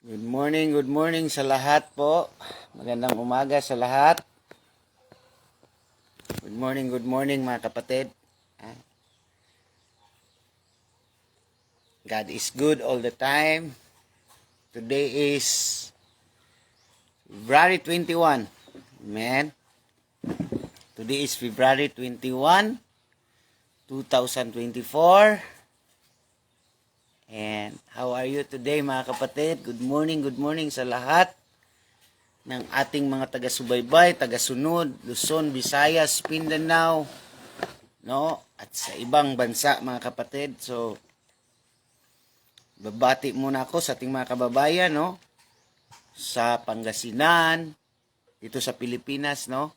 Good morning sa lahat po. Magandang umaga sa lahat. Good morning mga kapatid. God is good all the time. Today is February 21. Amen. Today is February 21, 2024. And how are you today mga kapatid? Good morning sa lahat ng ating mga taga-subaybay, taga-sunod, Luzon, Visayas, Mindanao, no? At sa ibang bansa mga kapatid. So, babati muna ako sa ating mga kababayan, no? Sa Pangasinan, dito sa Pilipinas, no?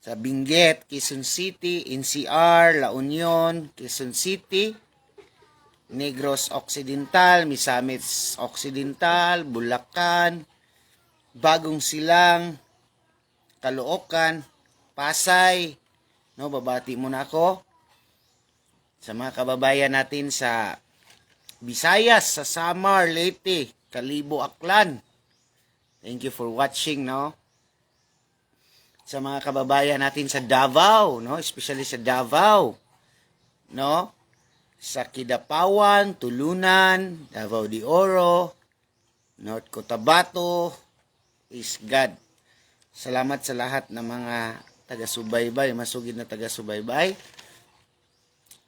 Sa Benguet, Quezon City, NCR, La Union, Quezon City, Negros Occidental, Misamis Occidental, Bulacan, Bagong Silang, Caloocan, Pasay, no, babati muna ako sa mga kababayan natin sa Visayas, sa Samar, Leyte, Kalibo, Aklan. Thank you for watching, no. Sa mga kababayan natin sa Davao, no, especially sa Davao, no. Sa Kidapawan, Tulunan, Davao de Oro, North Cotabato, is God. Salamat sa lahat ng mga taga-subaybay, masugid na taga-subaybay.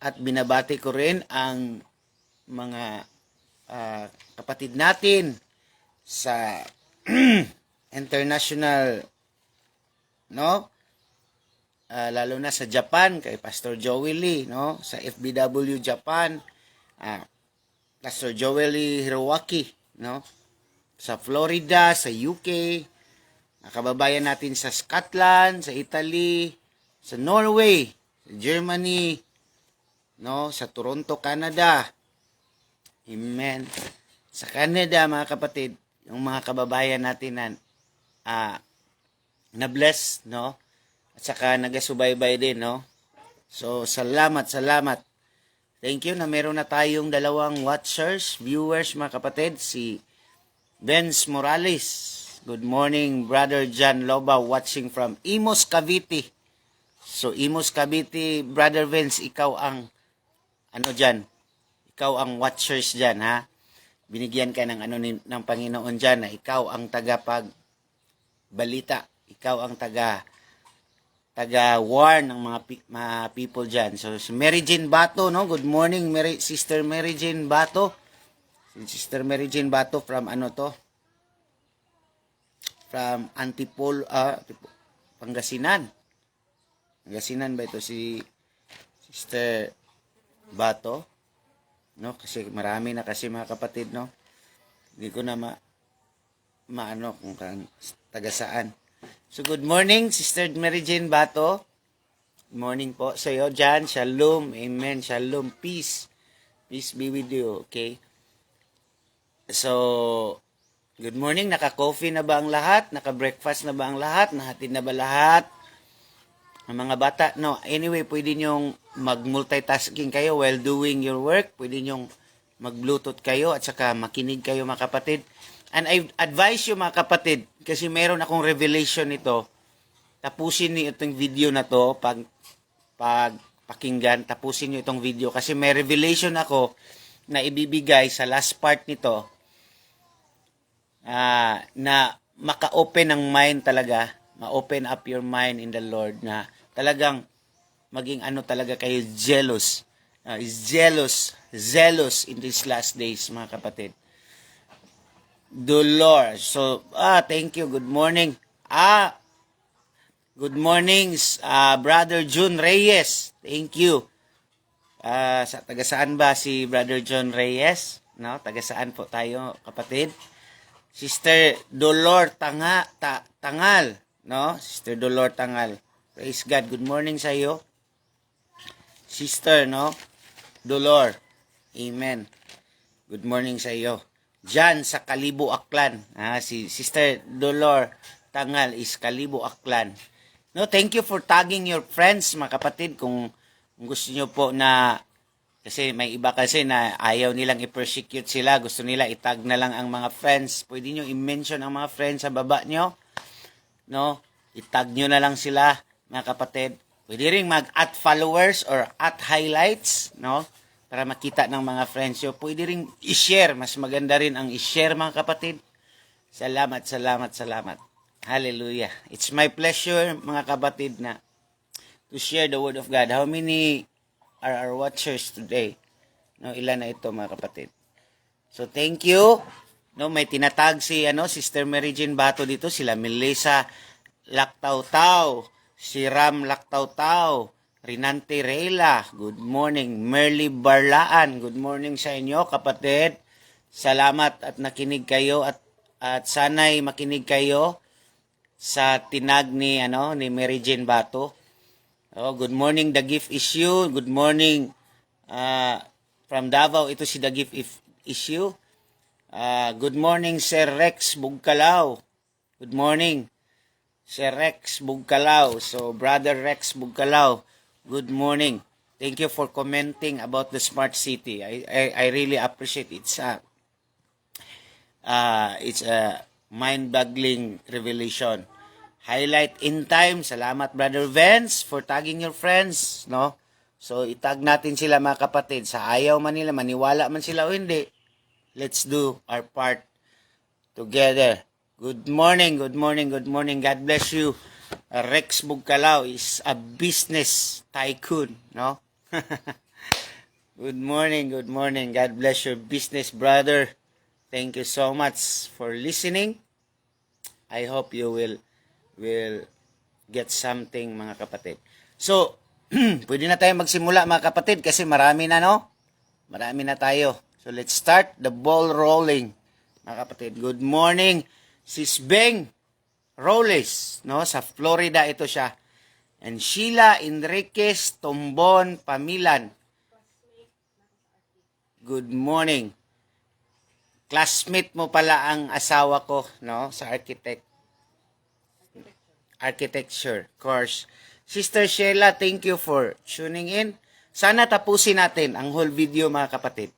At binabati ko rin ang mga kapatid natin sa international, no? Lalo na sa Japan, kay Pastor Joey Lee, no? Sa FBW Japan, Pastor Joey Lee Hiroaki, no? Sa Florida, sa UK, kababayan natin sa Scotland, sa Italy, sa Norway, sa Germany, no? Sa Toronto, Canada. Amen. Sa Canada, mga kapatid, yung mga kababayan natin na bless, no? At saka nagasubaybay din, no? So, salamat. Thank you na meron na tayong dalawang watchers, viewers, mga kapatid. Si Benz Morales. Good morning, Brother John Loba, watching from Imus, Cavite. So, Imus, Cavite, Brother Benz, ikaw ang, dyan? Ikaw ang watchers dyan, ha? Binigyan ka ng, ng Panginoon dyan, na ikaw ang balita. Ikaw ang taga-warn ng mga people dyan. So, si Mary Jane Bato, no? Good morning, Sister Mary Jane Bato. Sister Mary Jane Bato from from Pangasinan. Pangasinan ba ito si Sister Bato? No? Kasi marami na kasi mga kapatid, no? Hindi ko na maano kung taga saan. So, good morning, Sister Mary Jane Bato. Good morning po sa iyo dyan. Shalom. Amen. Shalom. Peace. Peace be with you. Okay? So, good morning. Naka-coffee na ba ang lahat? Naka-breakfast na ba ang lahat? Nahatid na ba lahat? Ang mga bata, no. Anyway, pwede nyong mag-multitasking kayo while doing your work. Pwede nyong mag-bluetooth kayo at saka makinig kayo mga kapatid. And I advise you mga kapatid, kasi meron akong revelation nito. Tapusin niyo itong video na to pag pakinggan, tapusin niyo itong video kasi may revelation ako na ibibigay sa last part nito. Na maka-open ang mind talaga, ma-open up your mind in the Lord na talagang maging talaga kayo jealous. Zealous in these last days mga kapatid. Dolor. So, thank you. Good morning. Good morning, Brother June Reyes. Thank you. Sa taga saan ba si Brother John Reyes? No, taga saan po tayo, kapatid? Sister Dolor Tangal, no? Sister Dolor Tangal. Praise God. Good morning sa iyo. Sister, no? Dolor. Amen. Good morning sa iyo. Diyan sa Kalibo, Aklan. Si Sister Dolor Tangal is Kalibo, Aklan. No, thank you for tagging your friends, mga kapatid. Kung gusto nyo po na Kasi may iba kasi na ayaw nilang i-persecute sila. Gusto nila itag na lang ang mga friends. Pwede nyo i-mention ang mga friends sa baba nyo. No? Itag nyo na lang sila, mga kapatid. Pwede rin mag-at followers or at highlights. No? Para makita ng mga friends nyo. Pwede rin i-share. Mas maganda rin ang i-share, mga kapatid. Salamat, salamat, salamat. Hallelujah. It's my pleasure, mga kapatid, na to share the Word of God. How many are our watchers today? No, ilan na ito, mga kapatid? So, thank you. No, may tinatag si Sister Mary Jane Bato dito, sila Melissa Lactaw-Taw, si Ram Lactaw-Taw, Rinante Reyla, good morning. Merly Barlaan, good morning sa inyo, kapatid. Salamat at nakinig kayo at sana'y makinig kayo sa tinag ni Mary Jane Bato. Oh, good morning, The Gift Issue. Good morning from Davao. Ito si The Gift Issue. Good morning, Sir Rex Bugkalao. Good morning, Sir Rex Bugkalao. So, Brother Rex Bugkalao, good morning. Thank you for commenting about the smart city. I really appreciate it. It's a mind-boggling revelation. Highlight in time. Salamat, Brother Vance, for tagging your friends, no? So, itag natin sila, mga kapatid. Sa ayaw man nila, maniwala man sila o hindi, let's do our part together. Good morning, good morning, good morning. God bless you. Rex Bugkalao is a business tycoon, no? Good morning, good morning. God bless your business, brother. Thank you so much for listening. I hope you will get something, mga kapatid. So, pwede na tayo magsimula, mga kapatid, kasi marami na, no? Marami na tayo. So, let's start the ball rolling, mga kapatid. Good morning, Sis Beng Roles, no? Sa Florida ito siya. And Sheila Enriquez Tombon Pamilan. Good morning. Classmate mo pala ang asawa ko, no? Sa architecture course. Sister Sheila, thank you for tuning in. Sana tapusin natin ang whole video, mga kapatid.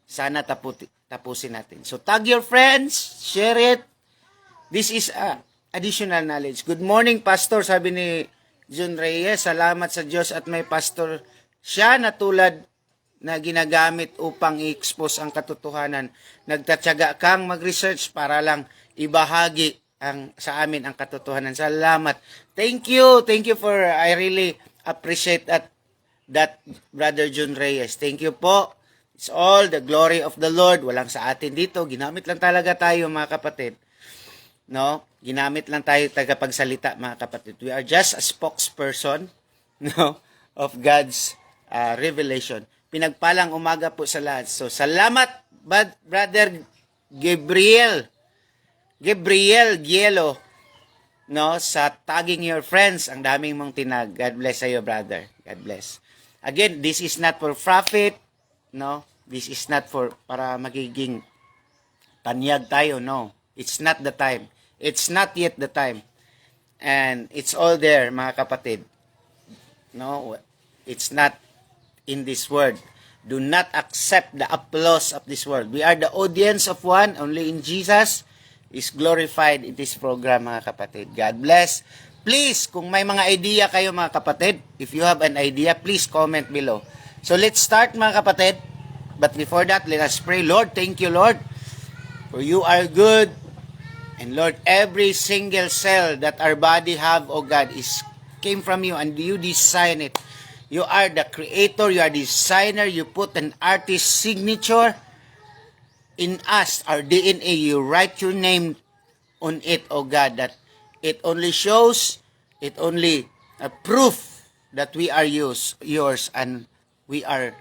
Sana tapusin natin. So, tag your friends, share it. This is additional knowledge. Good morning, Pastor, sabi ni John Reyes. Salamat sa Diyos at may pastor siya na tulad na ginagamit upang i-expose ang katotohanan. Nagtatyaga kang mag-research para lang ibahagi sa amin ang katotohanan. Salamat. Thank you. Thank you for, I really appreciate that, Brother John Reyes. Thank you po. It's all the glory of the Lord. Walang sa atin dito. Ginamit lang talaga tayo, mga kapatid. No? Ginamit lang tayo tagapagsalita, mga kapatid. We are just a spokesperson, no, of God's revelation. Pinagpalang umaga po sa lahat. So, salamat, Brother Gabriel Gielo, no, sa tagging your friends. Ang daming mong tinag. God bless sa iyo, brother. God bless. Again, this is not for profit, no? This is not for para magiging tanyag tayo, no. It's not the time. It's not yet the time. And it's all there, mga kapatid. No, it's not in this world. Do not accept the applause of this world. We are the audience of one, only in Jesus is glorified in this program, mga kapatid. God bless. Please, kung may mga idea kayo, mga kapatid, if you have an idea, please comment below. So let's start, mga kapatid. But before that, let us pray. Lord, thank you, Lord, for you are good. And Lord, every single cell that our body have, oh God, came from you and you design it. You are the creator, you are the designer, you put an artist's signature in us, our DNA, you write your name on it, oh God, that it only shows, it only proof that we are yours, and we are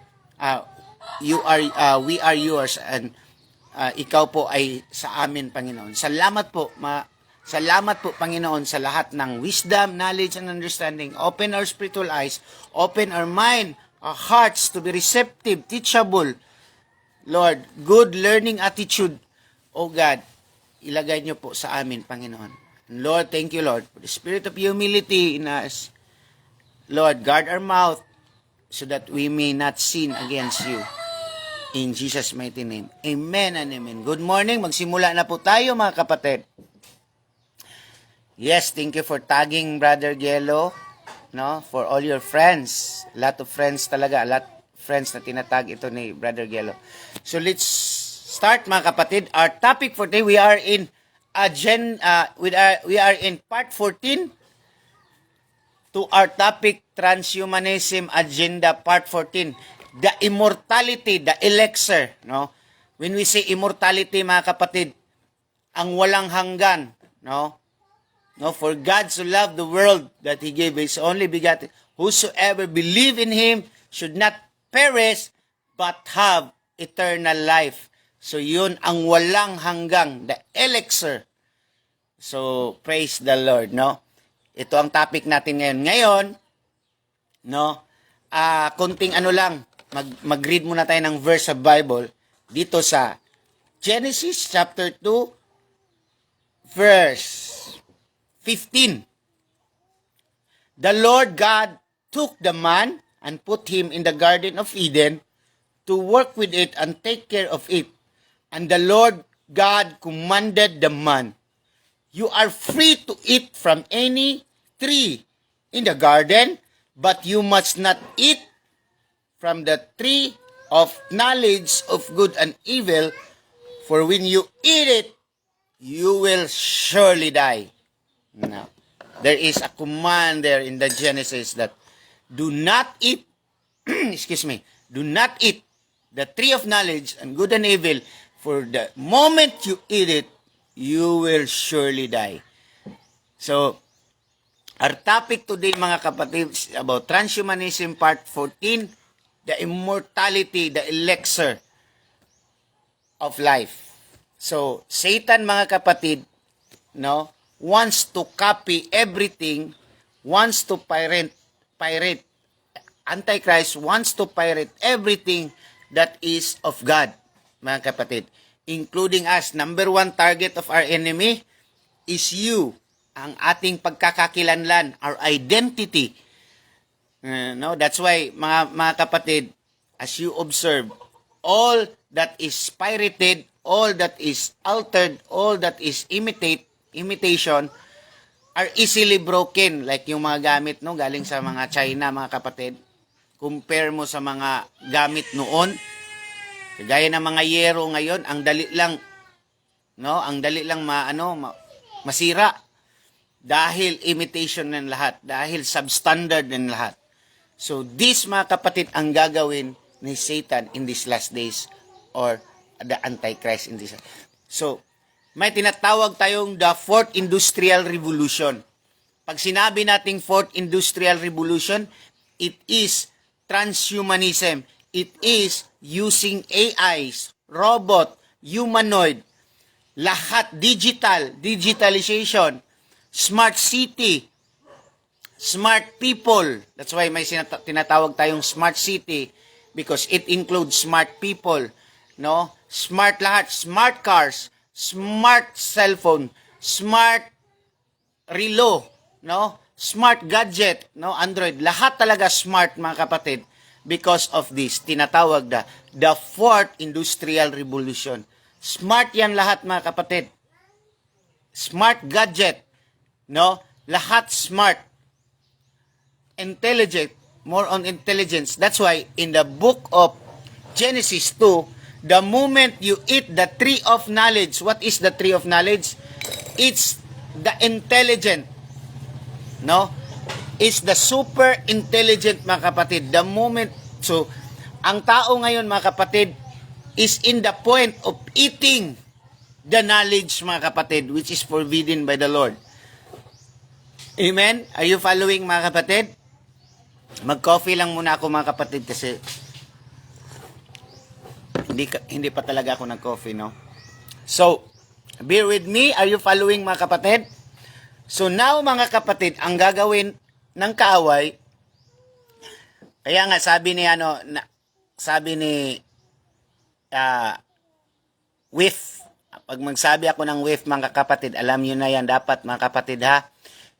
we are yours, and ikaw po ay sa amin, Panginoon. Salamat po, Panginoon, sa lahat ng wisdom, knowledge, and understanding. Open our spiritual eyes, open our mind, our hearts to be receptive, teachable, Lord, good learning attitude, oh God, ilagay niyo po sa amin, Panginoon. And Lord, thank you, Lord, for the spirit of humility in us. Lord, guard our mouth, so that we may not sin against you. In Jesus' mighty name. Amen and amen. Good morning. Magsimula na po tayo mga kapatid. Yes, thank you for tagging Brother Gelo, no? For all your friends. A lot of friends talaga. A lot of friends na tinatag ito ni Brother Gelo. So let's start mga kapatid. Our topic for today, we are in part 14 to our topic, Transhumanism Agenda Part 14. The immortality, the elixir, no? When we say immortality mga kapatid, ang walang hanggan, no? No, for God so loved the world that He gave His only begotten. Whosoever believe in Him should not perish, but have eternal life. So yun ang walang hanggang, the elixir. So praise the Lord, no? Ito ang topic natin ngayon. Ngayon, no? Konting ano lang, mag-read muna tayo ng verse of Bible dito sa Genesis chapter 2, verse 15. The Lord God took the man and put him in the Garden of Eden to work with it and take care of it. And the Lord God commanded the man, you are free to eat from any tree in the garden, but you must not eat from the tree of knowledge of good and evil, for when you eat it, you will surely die. Now, there is a command there in the Genesis that do not eat, do not eat the tree of knowledge and good and evil, for the moment you eat it, you will surely die. So, our topic today mga kapatid is about transhumanism part 14, the immortality, the elixir of life. So, Satan mga kapatid, no, wants to copy everything, wants to pirate, Antichrist wants to pirate everything that is of God, mga kapatid, including us. Number one target of our enemy is you, ang ating pagkakakilanlan, our identity. No, that's why, mga kapatid, as you observe, all that is pirated, all that is altered, all that is imitation are easily broken, like yung mga gamit no galing sa mga China mga kapatid. Compare mo sa mga gamit noon, kagaya ng mga yero ngayon, ang dali lang masira dahil imitation ng lahat, dahil substandard ng lahat. So this mga kapatid ang gagawin ni Satan in these last days, or the Antichrist in this. So may tinatawag tayong the Fourth Industrial Revolution. Pag sinabi nating Fourth Industrial Revolution, it is transhumanism. It is using AIs, robot, humanoid, lahat digitalization, smart city, smart people. That's why may tinatawag tayong smart city, because it includes smart people, no? Smart lahat, smart cars, smart cellphone, smart relo, no? Smart gadget, no? Android, lahat talaga smart mga kapatid. Because of this, tinatawag the Fourth Industrial Revolution. Smart yan lahat mga kapatid. Smart gadget, no? Lahat smart. Intelligent, more on intelligence. That's why in the book of Genesis 2, the moment you eat the tree of knowledge, what is the tree of knowledge? It's the intelligent, no? It's the super intelligent mga kapatid. The moment, so, ang tao ngayon mga kapatid is in the point of eating the knowledge mga kapatid, which is forbidden by the Lord. Amen? Are you following mga kapatid? Mag-coffee lang muna ako mga kapatid kasi hindi pa talaga ako nag-coffee, no? So, bear with me. Are you following mga kapatid? So now mga kapatid, ang gagawin ng kaaway, kaya nga sabi ni whiff, pag magsabi ako ng whiff mga kapatid, alam nyo na yan dapat mga kapatid ha,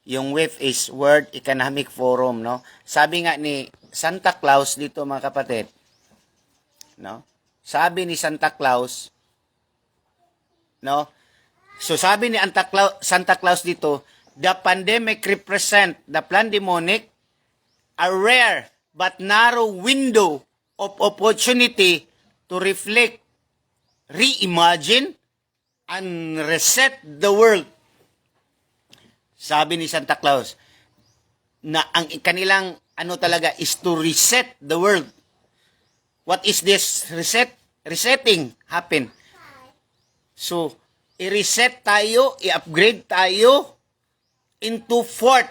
Yung WEF is World Economic Forum, no? Sabi nga ni Santa Claus dito, mga kapatid, no? Sabi ni Santa Claus, no? So sabi ni Santa Claus dito, the pandemic represent the pandemonic, a rare but narrow window of opportunity to reflect, reimagine, and reset the world. Sabi ni Santa Claus na ang kanilang ano talaga is to reset the world. What is this reset? Resetting happen. So, i-reset tayo, i-upgrade tayo into fourth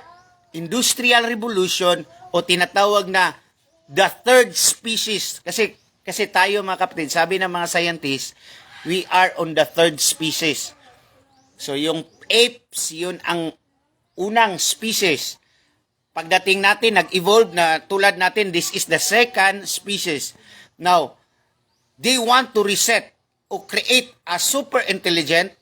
industrial revolution o tinatawag na the third species. Kasi tayo mga kapatid, sabi ng mga scientists, we are on the third species. So, yung apes, yun ang unang species. Pagdating natin, nag-evolve na tulad natin, this is the second species. Now, they want to reset or create a super intelligent,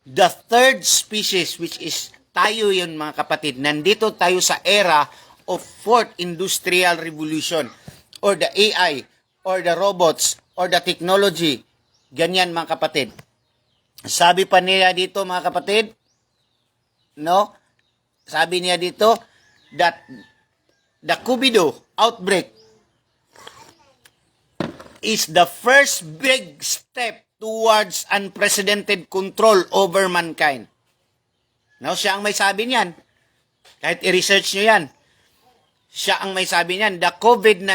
the third species, which is tayo yun mga kapatid. Nandito tayo sa era of fourth industrial revolution or the AI or the robots or the technology. Ganyan mga kapatid. Sabi pa niya dito mga kapatid, no? Sabi niya dito that the COVID outbreak is the first big step towards unprecedented control over mankind. Now, siya ang may sabi niyan. Kahit i-research nyo yan. Siya ang may sabi niyan. The COVID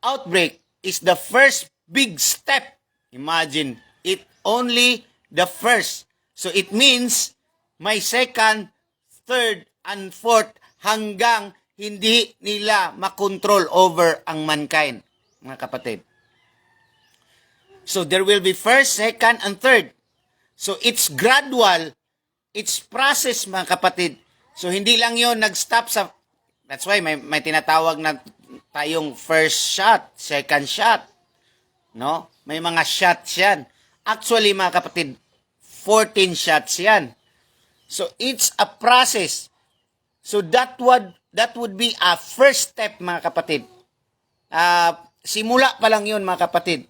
outbreak is the first big step. Imagine, it only the first. So, it means may second, third, and fourth hanggang hindi nila makontrol over ang mankind, mga kapatid. So, there will be first, second, and third. So, it's gradual, it's process, mga kapatid. So, hindi lang yon nag-stop sa, that's why may tinatawag na tayong first shot, second shot, no? May mga shots yan. Actually, mga kapatid, 14 shots yan. So, it's a process. So, that would be a first step, mga kapatid. Simula pa lang yun, mga kapatid.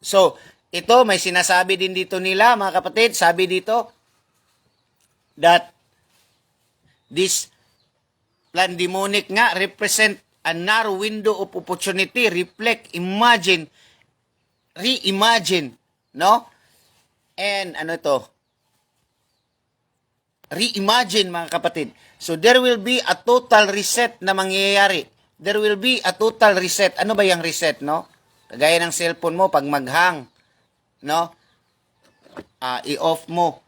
So, ito, may sinasabi din dito nila, mga kapatid. Sabi dito, that this pandemonic nga represent a narrow window of opportunity, reflect, imagine, reimagine, no? And ano ito? Reimagine, mga kapatid. So, there will be a total reset na mangyayari. There will be a total reset. Ano ba yung reset, no? Kagaya ng cellphone mo, pag maghang, no? I-off mo.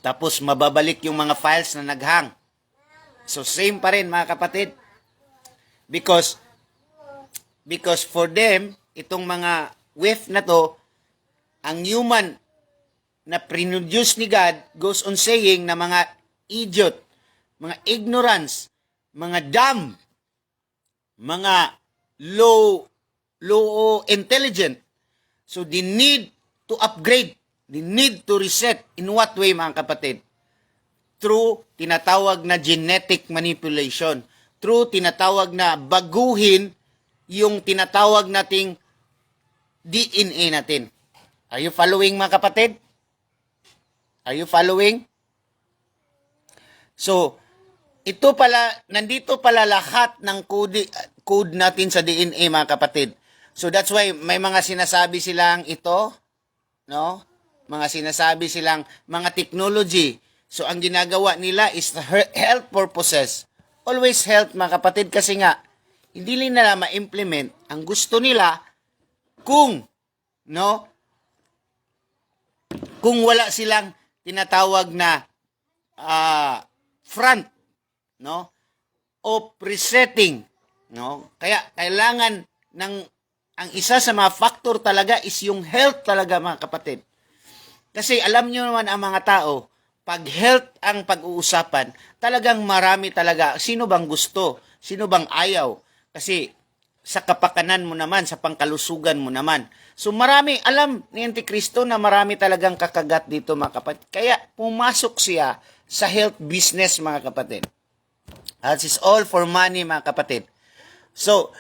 Tapos, mababalik yung mga files na naghang. So, same pa rin, mga kapatid. Because for them, itong mga WEF na to, ang human na produce ni God goes on saying na mga idiot, mga ignorance, mga dumb, mga low intelligent. So they need to upgrade, they need to reset. In what way, mga kapatid? Through tinatawag na genetic manipulation. Through tinatawag na baguhin yung tinatawag nating DNA natin. Are you following, mga kapatid? Are you following? So, ito pala, nandito pala lahat ng code natin sa DNA, mga kapatid. So, that's why may mga sinasabi silang ito, no? Mga sinasabi silang mga technology. So, ang ginagawa nila is health purposes. Always health, mga kapatid, kasi nga, hindi nila ma-implement. Ang gusto nila, kung wala silang tinatawag na front, no, of resetting, no? Kaya kailangan ang isa sa mga factor talaga is yung health talaga, mga kapatid. Kasi alam nyo naman ang mga tao, pag health ang pag-uusapan, talagang marami talaga. Sino bang gusto? Sino bang ayaw? Kasi sa kapakanan mo naman, sa pangkalusugan mo naman. So marami, alam ni Antikristo na marami talagang kakagat dito mga kapatid. Kaya pumasok siya sa health business mga kapatid. That is all for money mga kapatid. So,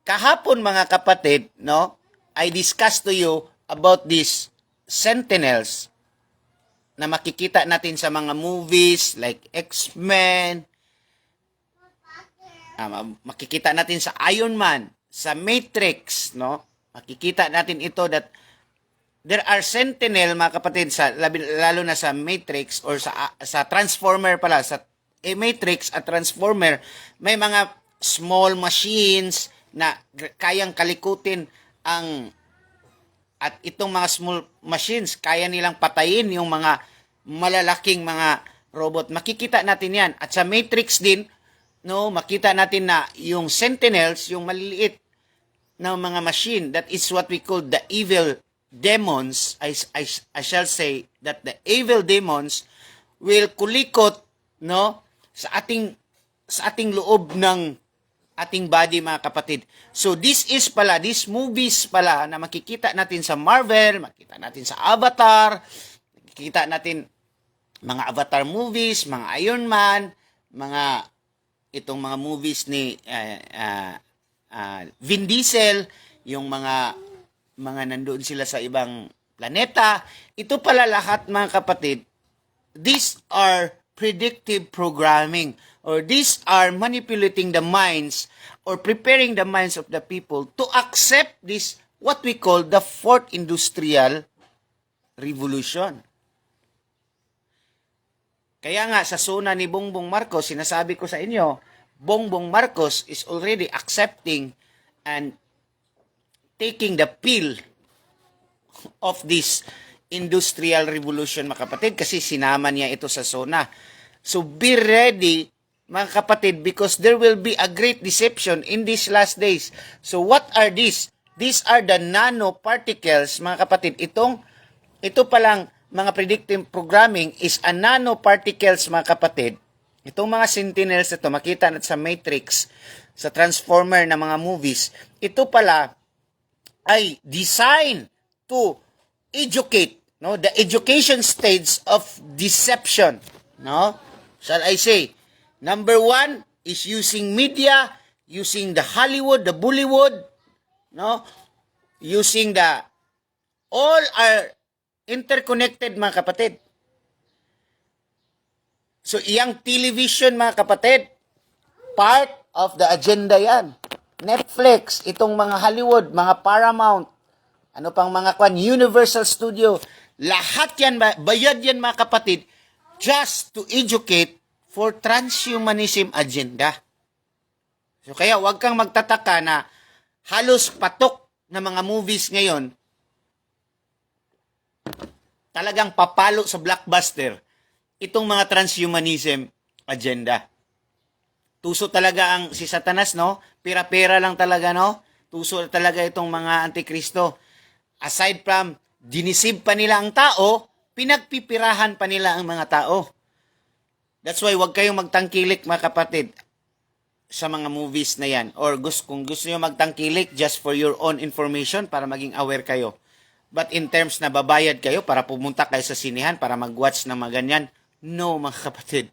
kahapon mga kapatid, no, I discussed to you about these sentinels na makikita natin sa mga movies like X-Men, makikita natin sa Iron Man, sa Matrix, no? Makikita natin ito that there are sentinel mga kapatid sa lalo na sa Matrix or sa Transformer pala sa Matrix at Transformer, may mga small machines na kayang kalikutin at itong mga small machines kaya nilang patayin yung mga malalaking mga robot. Makikita natin 'yan. At sa Matrix din, no, makita natin na yung sentinels, yung maliliit na mga machine, that is what we call the evil demons. I shall say that the evil demons will kulikot, no, sa ating loob ng ating body mga kapatid. So these movies pala na makikita natin sa Marvel, makikita natin sa Avatar, makikita natin mga Avatar movies, mga Iron Man, itong mga movies ni Vin Diesel, yung mga nandoon sila sa ibang planeta. Ito pala lahat mga kapatid, these are predictive programming, or these are manipulating the minds or preparing the minds of the people to accept this, what we call the fourth industrial revolution. Kaya nga sa suna ni Bongbong Marcos, sinasabi ko sa inyo, Bongbong Marcos is already accepting and taking the pill of this industrial revolution mga kapatid, kasi sinama niya ito sa sona. So be ready mga kapatid, because there will be a great deception in these last days. So what are these? These are the nanoparticles mga kapatid. Ito palang mga predictive programming is a nanoparticles mga kapatid. Itong mga sentinels ito, makita natin sa Matrix, sa Transformer na mga movies, ito pala ay designed to educate, no, the education stage of deception, no? Shall I say, number 1 is using media, using the Hollywood, the Bollywood, no? Using all are interconnected mga kapatid. So, iyang television mga kapatid, part of the agenda yan. Netflix, itong mga Hollywood, mga Paramount, ano pang mga Universal Studio, lahat yan, bayad yan mga kapatid, just to educate for transhumanism agenda. So kaya wag kang magtataka na halos patok na mga movies ngayon talagang papalo sa blockbuster itong mga transhumanism agenda. Tuso talaga ang si Satanas, no? Pera-pera lang talaga, no? Tuso talaga itong mga antikristo. Aside from dinisib pa nila ang tao, pinagpipirahan pa nila ang mga tao. That's why wag kayong magtangkilik mga kapatid sa mga movies na yan. Or kung gusto nyo magtangkilik just for your own information para maging aware kayo. But in terms na babayad kayo para pumunta kayo sa sinihan para mag-watch ng mga ganyan, no mga kapatid.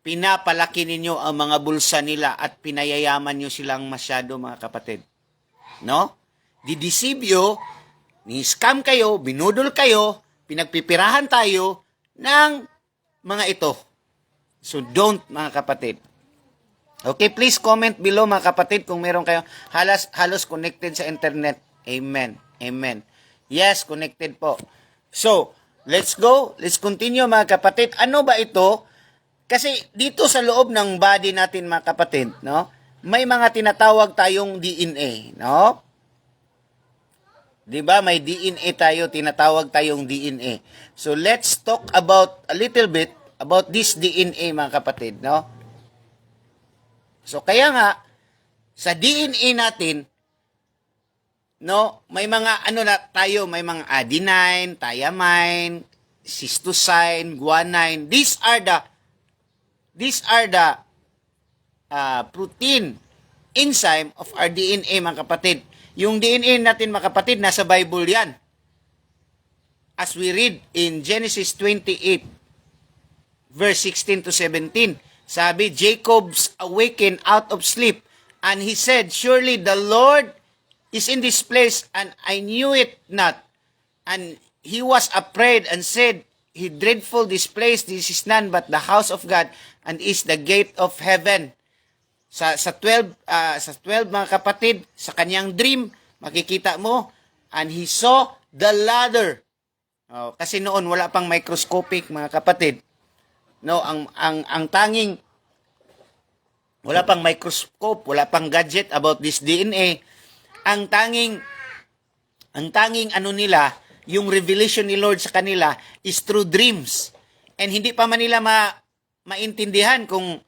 Pinapalaki ninyo ang mga bulsa nila at pinayayaman nyo silang masyado mga kapatid. No? Dideceive you, ni-scam kayo, binudol kayo, pinagpipirahan tayo ng mga ito. So don't mga kapatid. Okay, please comment below mga kapatid kung meron kayo halos connected sa internet. Amen. Amen. Yes, connected po. So, let's go. Let's continue mga kapatid. Ano ba ito? Kasi dito sa loob ng body natin mga kapatid, no? May mga tinatawag tayong DNA, no? 'Di ba? May DNA tayo, tinatawag tayong DNA. So let's talk about a little bit about this DNA mga kapatid, no? So kaya nga sa DNA natin, no, may mga ano na tayo, may mga adenine, thymine, cytosine, guanine. These are the protein enzyme of our DNA, mga kapatid. Yung DNA natin, mga kapatid, nasa Bible yan. As we read in Genesis 28, verse 16 to 17, sabi, Jacob's awakened out of sleep, and he said, surely the Lord is in this place, and I knew it not. And he was afraid and said, he dreadful this place, this is none but the house of God, and is the gate of heaven. Sa 12 mga kapatid, sa kanyang dream, makikita mo, and he saw the ladder. Kasi noon wala pang microscopic, mga kapatid. No, ang tanging wala pang microscope, wala pang gadget about this DNA. Ang tanging ano nila, yung revelation ni Lord sa kanila is through dreams. And hindi pa man nila maintindihan kung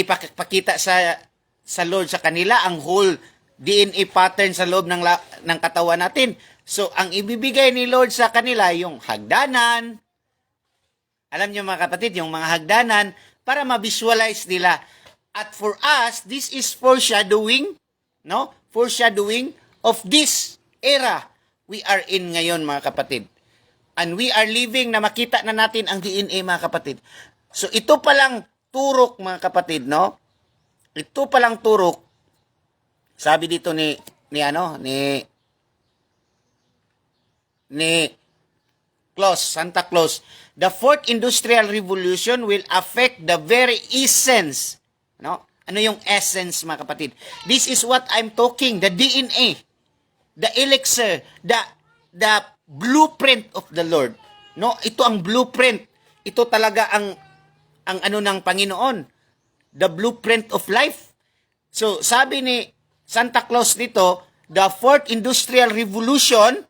ipakita sa Lord sa kanila ang whole DNA pattern sa loob ng katawan natin. So, ang ibibigay ni Lord sa kanila, yung hagdanan. Alam niyo mga kapatid, yung mga hagdanan, para ma-visualize nila. At for us, this is foreshadowing, no? Foreshadowing of this era we are in ngayon, mga kapatid. And we are living na makita na natin ang DNA, mga kapatid. So, ito palang turok, mga kapatid, no? Ito palang turok. Sabi dito ni Claus, Santa Claus, the fourth industrial revolution will affect the very essence. No? Ano yung essence, mga kapatid? This is what I'm talking, the DNA, the elixir, the blueprint of the Lord. No? Ito ang blueprint. Ito talaga ang ano ng Panginoon. The blueprint of life. So, sabi ni Santa Claus dito, the fourth industrial revolution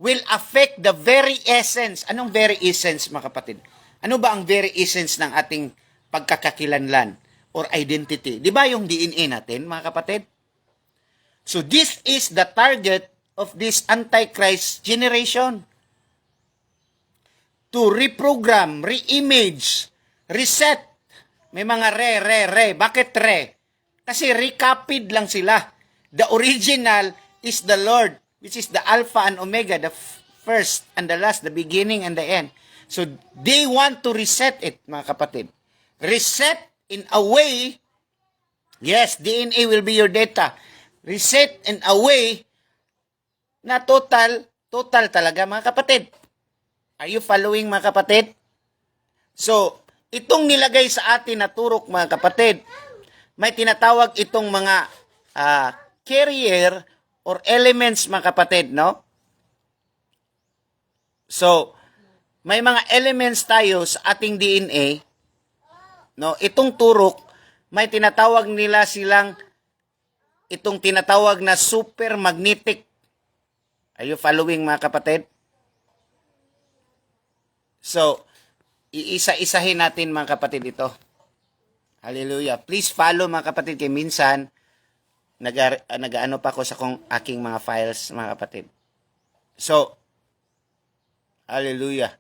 will affect the very essence. Anong very essence, mga kapatid? Ano ba ang very essence ng ating pagkakakilanlan or identity? Di ba yung DNA natin, mga kapatid? So this is the target of this Antichrist generation. To reprogram, re-image, reset. May mga re. Bakit re? Kasi recopied lang sila. The original is the Lord, which is the Alpha and Omega, the first and the last, the beginning and the end. So, they want to reset it, mga kapatid. Reset in a way, yes, DNA will be your data. Reset in a way na total talaga, mga kapatid. Are you following, mga kapatid? So, itong nilagay sa atin na turok, mga kapatid, may tinatawag itong mga carrier or elements, mga kapatid, no? So, may mga elements tayo sa ating DNA, no? Itong turok, may tinatawag nila silang itong tinatawag na supermagnetic. Are you following, mga kapatid? So, iisa-isahin natin, mga kapatid, ito. Hallelujah. Please follow, mga kapatid, kay minsan nag-ano pa ako sa aking mga files, mga kapatid. So, hallelujah.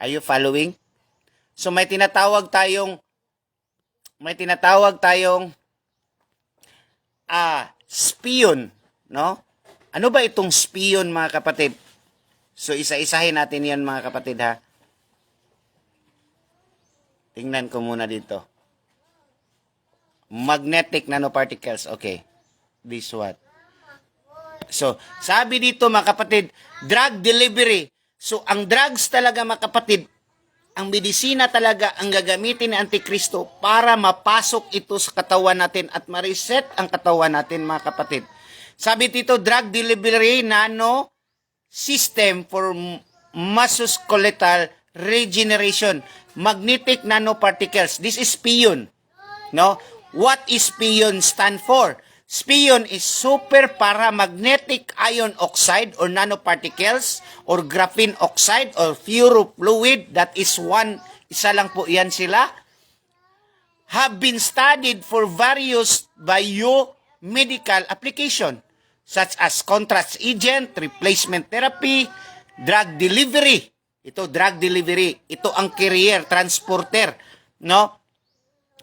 Are you following? So, may tinatawag tayong spion, no? Ano ba itong spion, mga kapatid? So, isa-isahin natin yan, mga kapatid, ha? Tingnan ko muna dito. Magnetic nanoparticles. Okay. This what? So, sabi dito, mga kapatid, drug delivery. So, ang drugs talaga, mga kapatid, ang medisina talaga ang gagamitin ng Antikristo para mapasok ito sa katawan natin at ma-reset ang katawan natin, mga kapatid. Sabi dito, drug delivery nano system for musculoskeletal regeneration. Magnetic nanoparticles. This is spion. No? What is spion stand for? Spion is super paramagnetic ion oxide or nanoparticles or graphene oxide or fluid. That is isa lang po yan sila. Have been studied for various biomedical application such as contrast agent, replacement therapy, drug delivery. Ito, drug delivery. Ito ang carrier, transporter. No?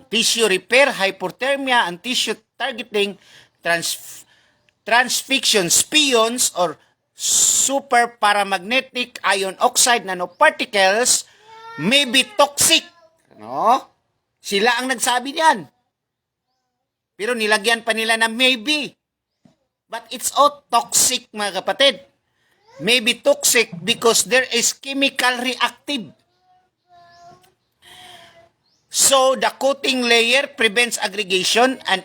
tissue repair, hypothermia, and tissue targeting, transfixion, spions, or super paramagnetic ion oxide nanoparticles may be toxic. No? Sila ang nagsabi niyan. Pero nilagyan pa nila na maybe. But it's all toxic, mga kapatid. May be toxic because there is chemical reactive. So, the coating layer prevents aggregation and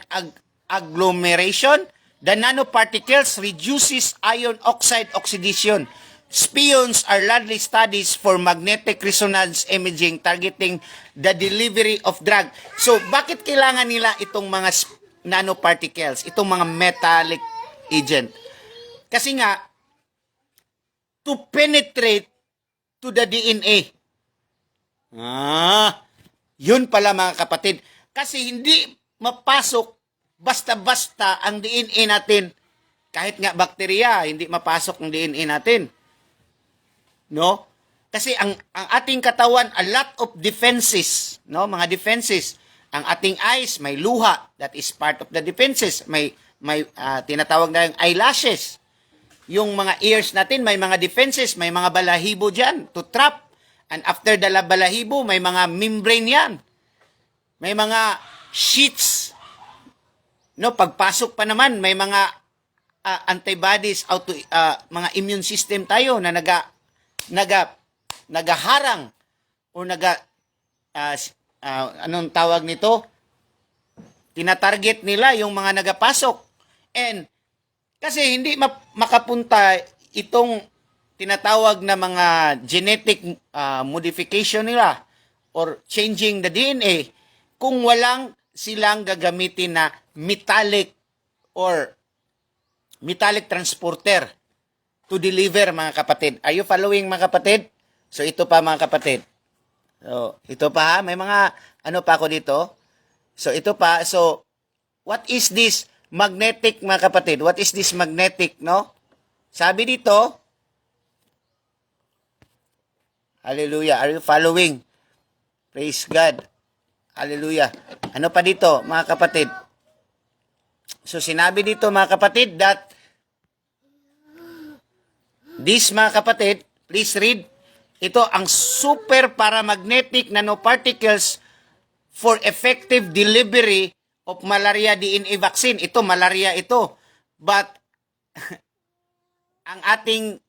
agglomeration. The nanoparticles reduces ion oxide oxidation. Spions are largely studies for magnetic resonance imaging targeting the delivery of drug. So, bakit kailangan nila itong mga nanoparticles, itong mga metallic agent? Kasi nga, to penetrate to the DNA. Yun pala mga kapatid. Kasi hindi mapasok basta-basta ang DNA natin. Kahit nga bakterya, hindi mapasok ang DNA natin. No? Kasi ang ating katawan, a lot of defenses, no? Mga defenses. Ang ating eyes, may luha. That is part of the defenses. May tinatawag na yung eyelashes. Yung mga ears natin, may mga defenses, may mga balahibo dyan to trap. And after the balahibo, may mga membrane yan. May mga sheets. No, pagpasok pa naman, may mga antibodies, mga immune system tayo na nagaharang o anong tawag nito? Tinatarget nila yung mga nagapasok. And kasi hindi makapunta itong tinatawag na mga genetic modification nila or changing the DNA kung walang silang gagamitin na metallic or metallic transporter to deliver, mga kapatid. Are you following, mga kapatid? So, ito pa, mga kapatid. So, ito pa, ha? May mga, ano pa ako dito? So, ito pa. So, what is this magnetic, mga kapatid? What is this magnetic, no? Sabi dito, hallelujah. Are you following? Praise God. Hallelujah. Ano pa dito, mga kapatid? So, sinabi dito, mga kapatid, that this, mga kapatid, please read, ito ang super paramagnetic nanoparticles for effective delivery of malaria DNA vaccine. Ito, malaria ito. But, ang ating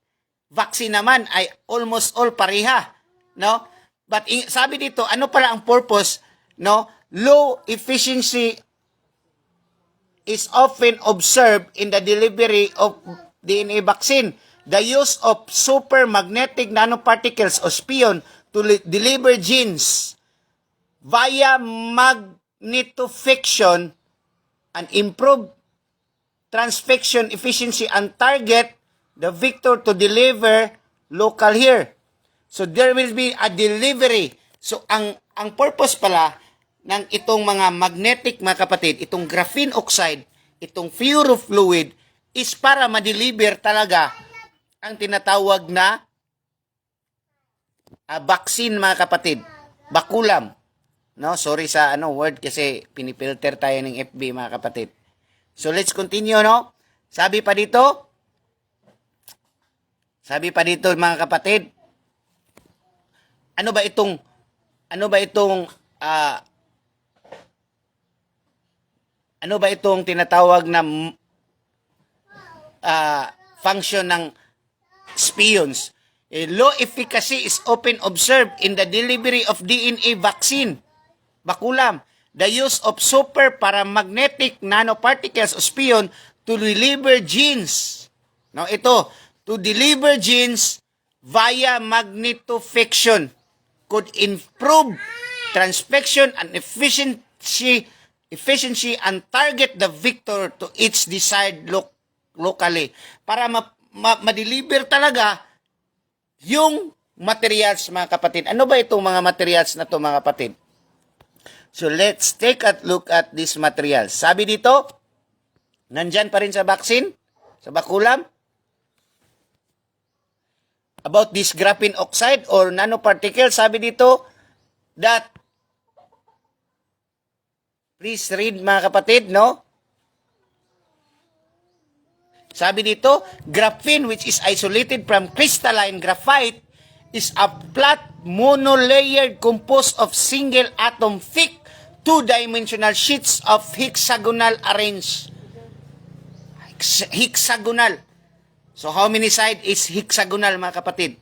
vaccine naman ay almost all pareha. No? But, sabi dito, ano pala ang purpose? No? Low efficiency is often observed in the delivery of DNA vaccine. The use of supermagnetic nanoparticles o spion to deliver genes via magnetofiction and improve transfection efficiency and target the vector to deliver local here. So there will be a delivery. So ang purpose pala ng itong mga magnetic, mga kapatid, itong graphene oxide, itong fluorofluid is para ma-deliver talaga ang tinatawag na vaccine, mga kapatid. Bakulam. No, sorry sa word kasi pinipilter tayo ng FB, mga kapatid. So let's continue, no? Sabi pa dito, mga kapatid, ano ba itong tinatawag na function ng spions? Low efficacy is often observed in the delivery of DNA vaccine. Bakulam. The use of super paramagnetic nanoparticles o spion to deliver genes. Now ito, to deliver genes via magnetofiction could improve transfection and efficiency and target the vector to its desired locally. Para ma-deliver talaga yung materials, mga kapatid. Ano ba itong mga materials na to, mga kapatid? So let's take a look at these materials. Sabi dito, nandyan pa rin sa vaccine, sa bakulam, about this graphene oxide or nanoparticle, sabi dito that Please read mga kapatid, no? Sabi dito, graphene which is isolated from crystalline graphite is a flat monolayered composed of single atom thick two-dimensional sheets of hexagonal arranged. Hexagonal. So how many sides is hexagonal mga kapatid?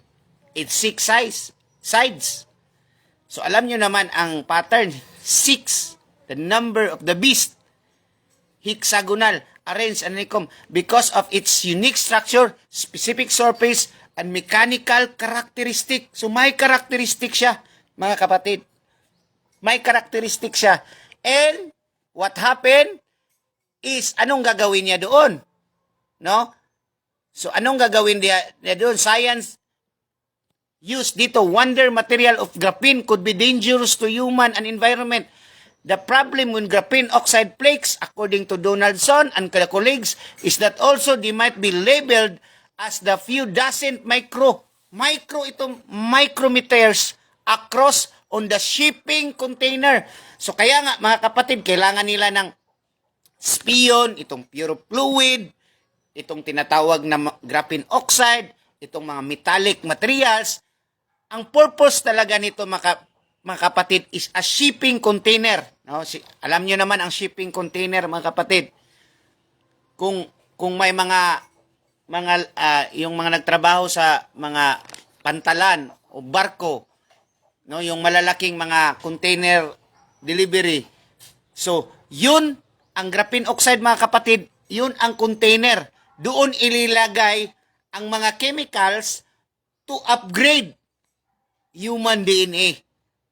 It's 6 sides. So alam nyo naman ang pattern, 6, the number of the beast, hexagonal, arranged and because of its unique structure, specific surface, and mechanical characteristic. So may characteristic siya, mga kapatid. May characteristic siya. And what happened is, anong gagawin niya doon? No? So anong gagawin niya doon? Science use dito, wonder material of graphene could be dangerous to human and environment. The problem with graphene oxide flakes, according to Donaldson and colleagues, is that also they might be labeled as the few dozen itong micrometers across on the shipping container. So kaya nga mga kapatid, kailangan nila ng spion, itong pure fluid, itong tinatawag na graphene oxide, itong mga metallic materials. Ang purpose talaga nito mga kapatid is a shipping container. No? Alam nyo naman ang shipping container mga kapatid. Kung may yung mga nagtrabaho sa mga pantalan o barko, no, yung malalaking mga container delivery. So, yun ang graphene oxide mga kapatid, yun ang container. Doon ililagay ang mga chemicals to upgrade human DNA.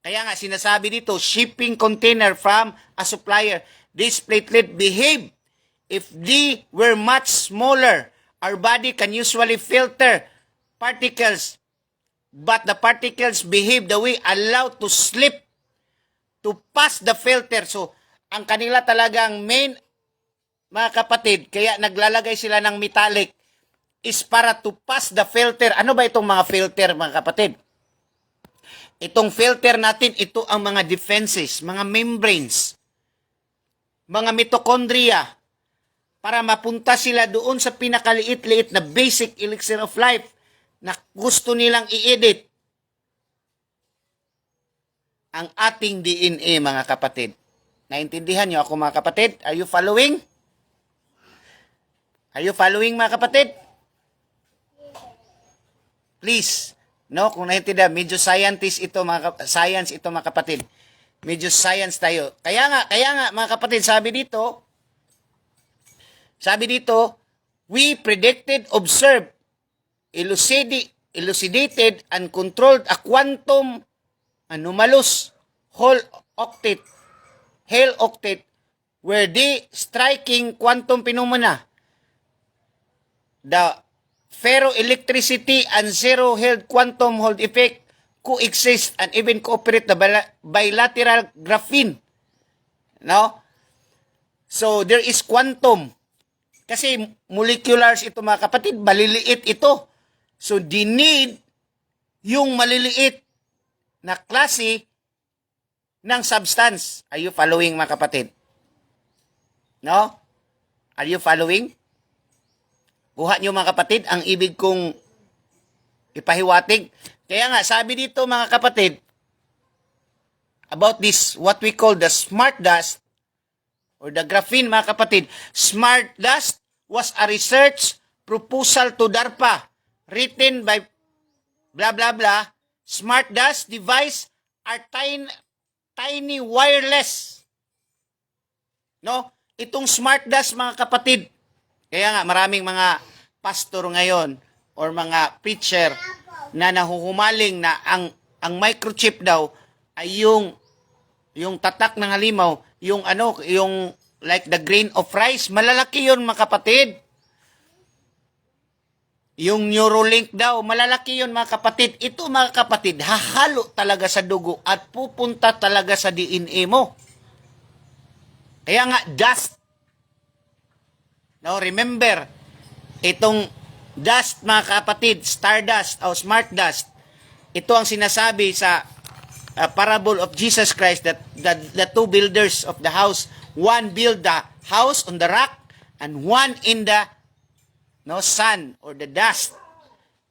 Kaya nga sinasabi dito, shipping container from a supplier. This platelet behave. If they were much smaller, our body can usually filter particles, but the particles behave the way allowed to slip, to pass the filter. So, ang kanila talagang main, mga kapatid, kaya naglalagay sila ng metallic, is para to pass the filter. Ano ba itong mga filter, mga kapatid? Itong filter natin, ito ang mga defenses, mga membranes, mga mitochondria, para mapunta sila doon sa pinakaliit-liit na basic elixir of life na gusto nilang i-edit ang ating DNA, mga kapatid. Naintindihan niyo ako, mga kapatid? Are you following? Are you following, mga kapatid? Please. No, kung naintindihan, medyo science ito mga kapatid. Medyo science tayo. Kaya nga mga kapatid, sabi dito, we predicted, observed, elucidated, and controlled a quantum anomalous Hall octet where the striking quantum phenomena, the ferroelectricity and zero-held quantum Hall effect coexist and even cooperate the bilateral graphene. No? So, there is quantum. Kasi moleculars ito mga kapatid, maliliit ito. So, they need yung maliliit na klase ng substance. Are you following mga kapatid? No? Are you following? Kuha nyo mga kapatid ang ibig kong ipahiwatig. Kaya nga, sabi dito mga kapatid, about this, what we call the smart dust, or the graphene mga kapatid. Smart dust was a research proposal to DARPA, written by blah blah blah. Smart dust device are tiny wireless. No? Itong smart dust mga kapatid, kaya nga maraming mga pastor ngayon or mga preacher na nahuhumaling na ang microchip daw ay yung tatak ng halimaw, yung like the grain of rice, malalaki yun mga kapatid. Yung Neuralink daw, malalaki yun mga kapatid. Ito mga kapatid, hahalo talaga sa dugo at pupunta talaga sa DNA mo. Kaya nga, dust. Now, remember, itong dust, mga kapatid, stardust o smart dust, ito ang sinasabi sa parable of Jesus Christ that the two builders of the house, One build the house on the rock, and one in the sun or the dust.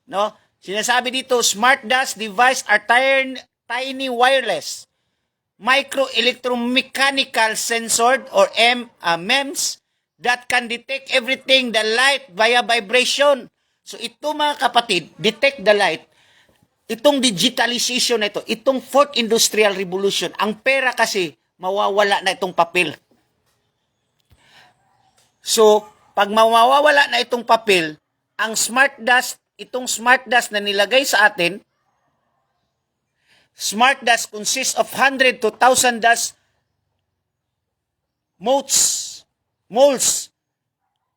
No? Sinasabi dito, smart dust device are tiny wireless, micro-electromechanical sensored or MEMS that can detect everything, the light via vibration. So ito mga kapatid, detect the light. Itong digitalization na ito, itong fourth industrial revolution, ang pera kasi mawawala na itong papel. So, pag mawawala na itong papel, ang smart dust, itong smart dust na nilagay sa atin, smart dust consists of 100 to 1,000 dust moles.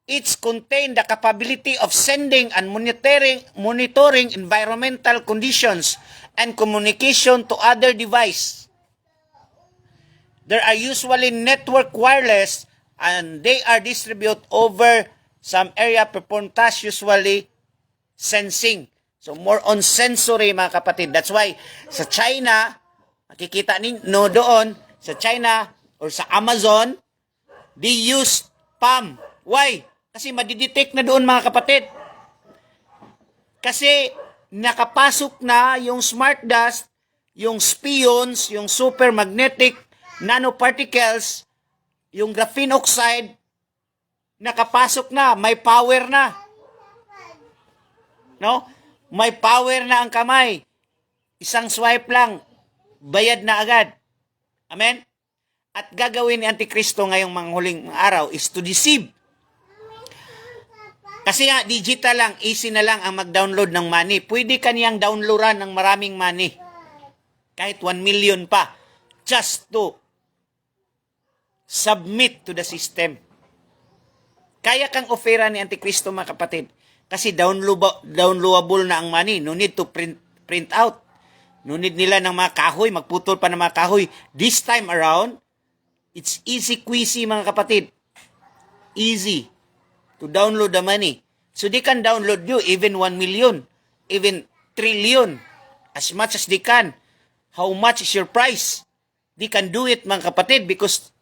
Each contain the capability of sending and monitoring environmental conditions and communication to other device. There are usually network wireless and they are distributed over some area, perform tasks usually sensing. So more on sensory mga kapatid. That's why sa China, makikita ninyo doon, sa China or sa Amazon, they use palm. Why? Kasi madidetect na doon mga kapatid. Kasi nakapasok na yung smart dust, yung spions, yung supermagnetic nanoparticles, yung graphene oxide, nakapasok na, may power na. No? May power na ang kamay. Isang swipe lang, bayad na agad. Amen? At gagawin ni Antikristo ngayong mga huling araw is to deceive. Kasi nga, digital lang, easy na lang ang mag-download ng money. Pwede kaniyang downloadan ng maraming money. Kahit 1 million pa. Just to submit to the system. Kaya kang ofera ni Antikristo mga kapatid. Kasi downloadable na ang money. No need to print out. No need nila ng mga kahoy. Magputol pa ng mga kahoy. This time around, it's easy-queasy mga kapatid. Easy to download the money. So they can download you even 1 million, even trillion, as much as they can. How much is your price? They can do it mga kapatid because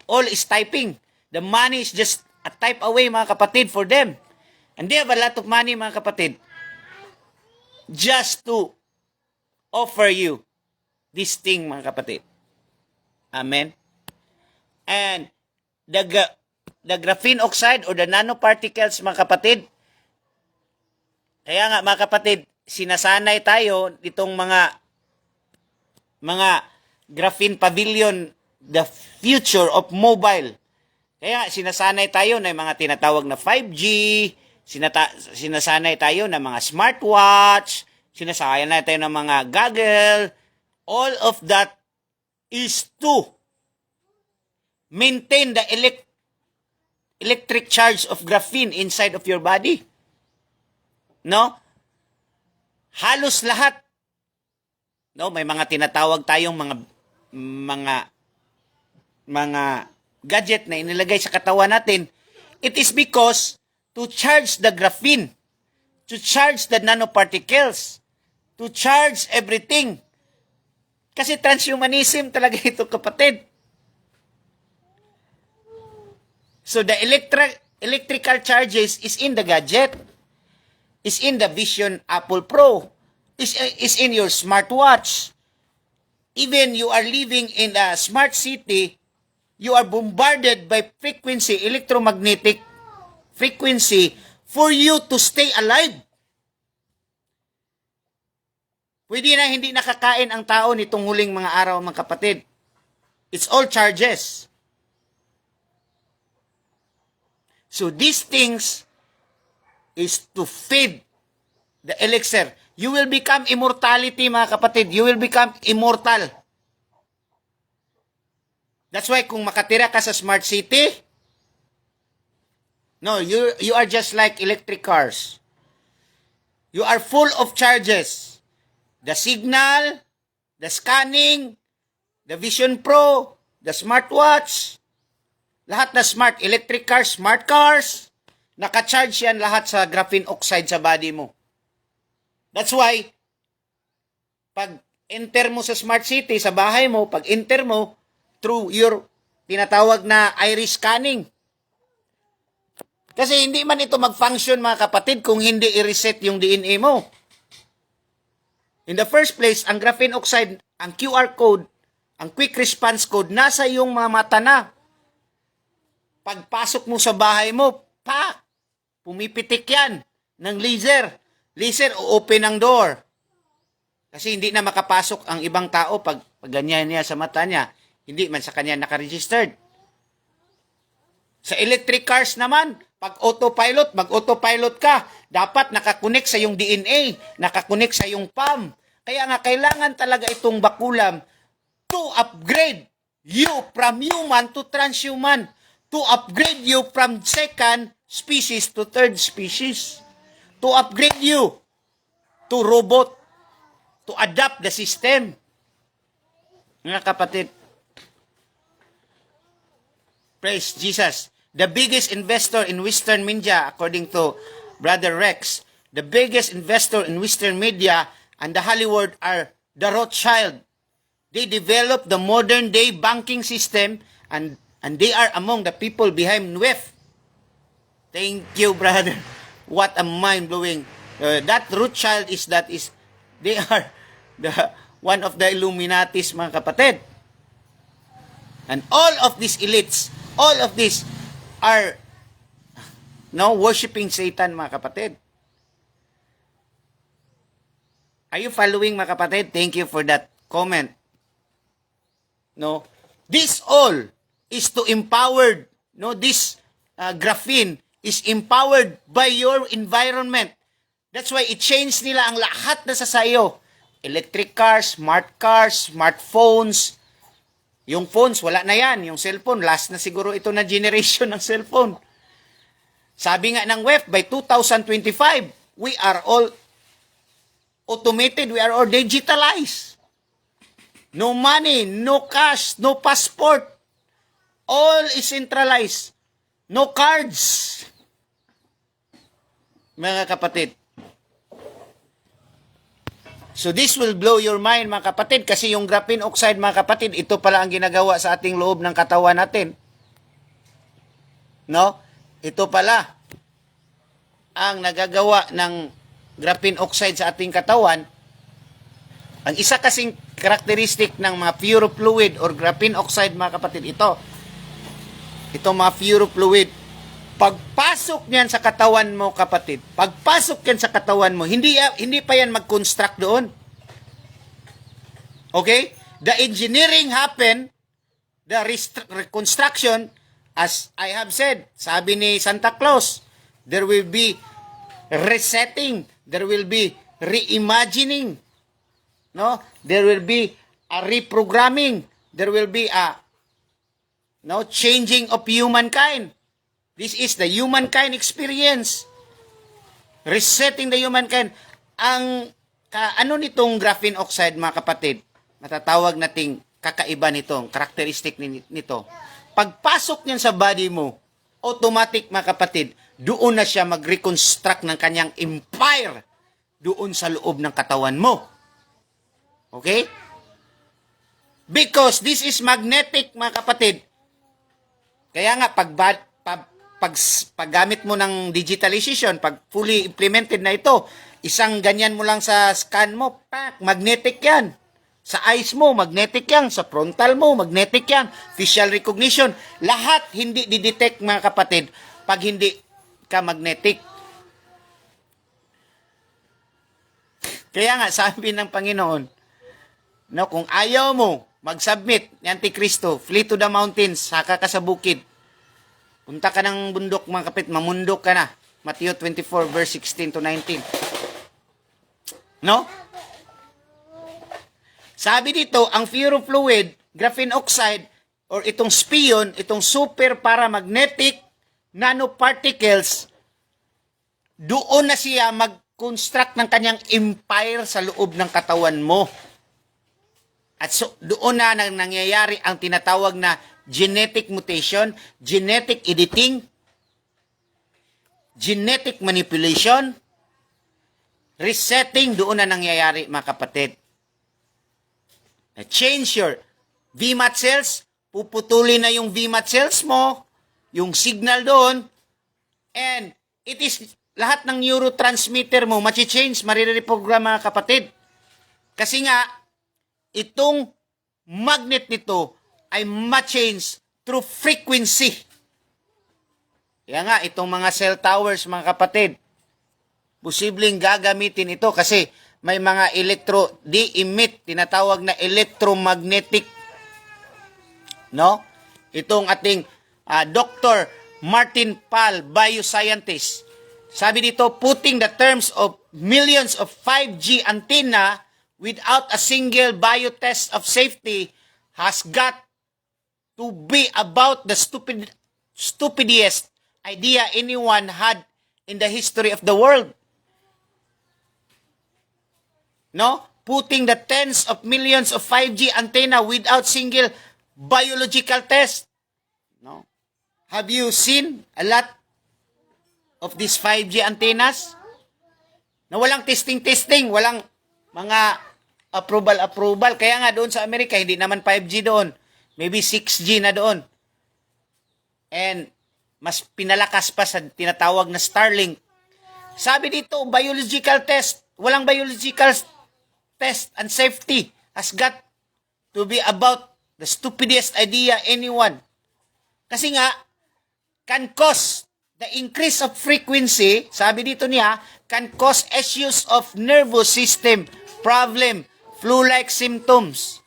all is typing. The money is just a type away mga kapatid for them. And they have a lot of money mga kapatid just to offer you this thing mga kapatid. Amen. And the graphene oxide or the nanoparticles mga kapatid, kaya nga mga kapatid, sinasanay tayo itong mga graphene pavilion, the future of mobile. Kaya sinasanay tayo na mga tinatawag na 5G, sinasanay tayo na mga smartwatch, sinasanay tayo ng mga goggle. All of that is to maintain the electric charge of graphene inside of your body. No? Halos lahat. No, may mga tinatawag tayong mga gadget na inilagay sa katawan natin. It is because to charge the graphene, to charge the nanoparticles, to charge everything. Kasi transhumanism talaga ito kapatid. So the electrical charges is in the gadget, is in the Vision Apple Pro, is in your smartwatch. Even you are living in a smart city, you are bombarded by frequency, electromagnetic frequency for you to stay alive. Pwede na hindi nakakain ang tao nitong huling mga araw mga kapatid. It's all charges. So these things is to feed the elixir. You will become immortality mga kapatid. You will become immortal. That's why kung makatira ka sa smart city, no, you are just like electric cars. You are full of charges. The signal, the scanning, the Vision Pro, the smartwatch, lahat na smart, electric cars, smart cars, naka-charge yan lahat sa graphene oxide sa body mo. That's why, pag enter mo sa smart city, sa bahay mo, pag enter mo, through your tinatawag na iris scanning. Kasi hindi man ito mag-function mga kapatid kung hindi i-reset yung DNA mo. In the first place, ang graphene oxide, ang QR code, ang quick response code, nasa iyong mga mata na. Pagpasok mo sa bahay mo, pumipitik yan ng laser. Laser, open ang door. Kasi hindi na makapasok ang ibang tao pag ganyan niya sa mata niya. Hindi man sa kanya nakaregistered. Sa electric cars naman, pag autopilot, mag-autopilot ka. Dapat nakakonek sa yung DNA, nakakonek sa yung PAM. Kaya nga, kailangan talaga itong bakulam to upgrade you from human to transhuman. To upgrade you from second species to third species. To upgrade you to robot. To adapt the system. Mga kapatid, praise Jesus. The biggest investor in Western media, according to Brother Rex, the biggest investor in Western media and the Hollywood are the Rothschild. They developed the modern day banking system and they are among the people behind WEF. Thank you, brother. What a mind-blowing. That Rothschild they are one of the Illuminatis, mga kapatid. And all of these elites, all of these are worshiping Satan, mga kapatid. Are you following, mga kapatid? Thank you for that comment. No, this all is to empowered. No, this graphene is empowered by your environment. That's why i-change nila ang lahat na sa sayo. Electric cars, smartphones. Yung phones, wala na yan. Yung cellphone, last na siguro ito na generation ng cellphone. Sabi nga ng WEF, by 2025, we are all automated, we are all digitalized. No money, no cash, no passport. All is centralized. No cards. Mga kapatid. So this will blow your mind, mga kapatid, kasi yung graphene oxide, mga kapatid, ito pala ang ginagawa sa ating loob ng katawan natin. No? Ito pala ang nagagawa ng graphene oxide sa ating katawan. Ang isa kasing karakteristik ng mga fluid or graphene oxide, mga kapatid, ito mga fluid. Pagpasok niyan sa katawan mo, kapatid, pagpasok yan sa katawan mo, hindi pa yan mag-construct doon. Okay? The engineering happen, the reconstruction, as I have said, sabi ni Santa Claus, there will be resetting, there will be reimagining, no? There will be a reprogramming, there will be a changing of humankind. This is the humankind experience. Resetting the humankind. Ang ano nitong graphene oxide, mga kapatid, matatawag nating kakaiba nitong, karakteristik nito. Pagpasok niyan sa body mo, automatic, mga kapatid, doon na siya mag-reconstruct ng kanyang empire doon sa loob ng katawan mo. Okay? Because this is magnetic, mga kapatid. Kaya nga, paggamit mo ng digitalization, pag fully implemented na ito, isang ganyan mo lang sa scan mo, magnetic yan. Sa eyes mo, magnetic yan. Sa frontal mo, magnetic yan. Facial recognition. Lahat hindi didetect, mga kapatid, pag hindi ka magnetic. Kaya nga, sabi ng Panginoon, kung ayaw mo mag-submit ni Antikristo, flee to the mountains, saka ka sa bukid. Punta ka ng bundok, mga kapit, mamundok ka na. Matthew 24, verse 16 to 19. No? Sabi dito, ang ferrofluid, graphene oxide, or itong spion, itong super paramagnetic nanoparticles, doon na siya mag-construct ng kanyang empire sa loob ng katawan mo. At so, doon na nangyayari ang tinatawag na genetic mutation, genetic editing, genetic manipulation, resetting, doon na nangyayari, mga kapatid. Change your VMAT cells puputulin na yung VMAT cells mo, yung signal doon, and it is lahat ng neurotransmitter mo, machi-change, marireprogram mga kapatid. Kasi nga, itong magnet nito ay ma-change through frequency. Kaya nga, itong mga cell towers, mga kapatid, posibleng gagamitin ito kasi may mga di-emit, tinatawag na electromagnetic. No? Itong ating Dr. Martin Pal, bioscientist. Sabi dito, putting the terms of millions of 5G antenna without a single biotest of safety has got to be about the stupidest idea anyone had in the history of the world. No? Putting the tens of millions of 5G antenna without single biological test. No? Have you seen a lot of these 5G antennas? Na walang testing, walang mga approval. Kaya nga doon sa Amerika, hindi naman 5G doon. Maybe 6G na doon. And mas pinalakas pa sa tinatawag na Starlink. Sabi dito, biological test. Walang biological test and safety has got to be about the stupidest idea anyone. Kasi nga, can cause the increase of frequency, sabi dito niya, can cause issues of nervous system problem, flu-like symptoms,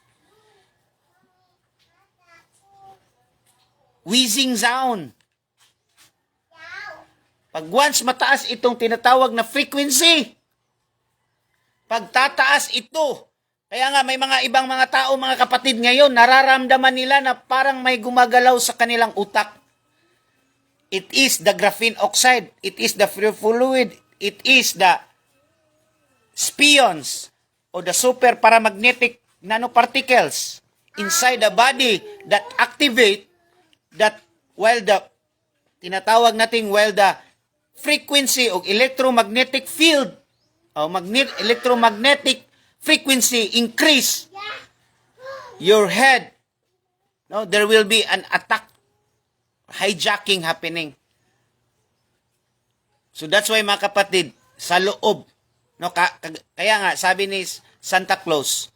wheezing sound. Pag once mataas itong tinatawag na frequency, pag tataas ito, kaya nga may mga ibang mga tao, mga kapatid ngayon, nararamdaman nila na parang may gumagalaw sa kanilang utak. It is the graphene oxide. It is the free fluid. It is the spions or the super paramagnetic nanoparticles inside the body that activate that while the frequency of electromagnetic field o electromagnetic frequency increase your head, no, there will be an attack, hijacking happening. So that's why mga kapatid, sa loob, no, kaya nga sabi ni Santa Claus,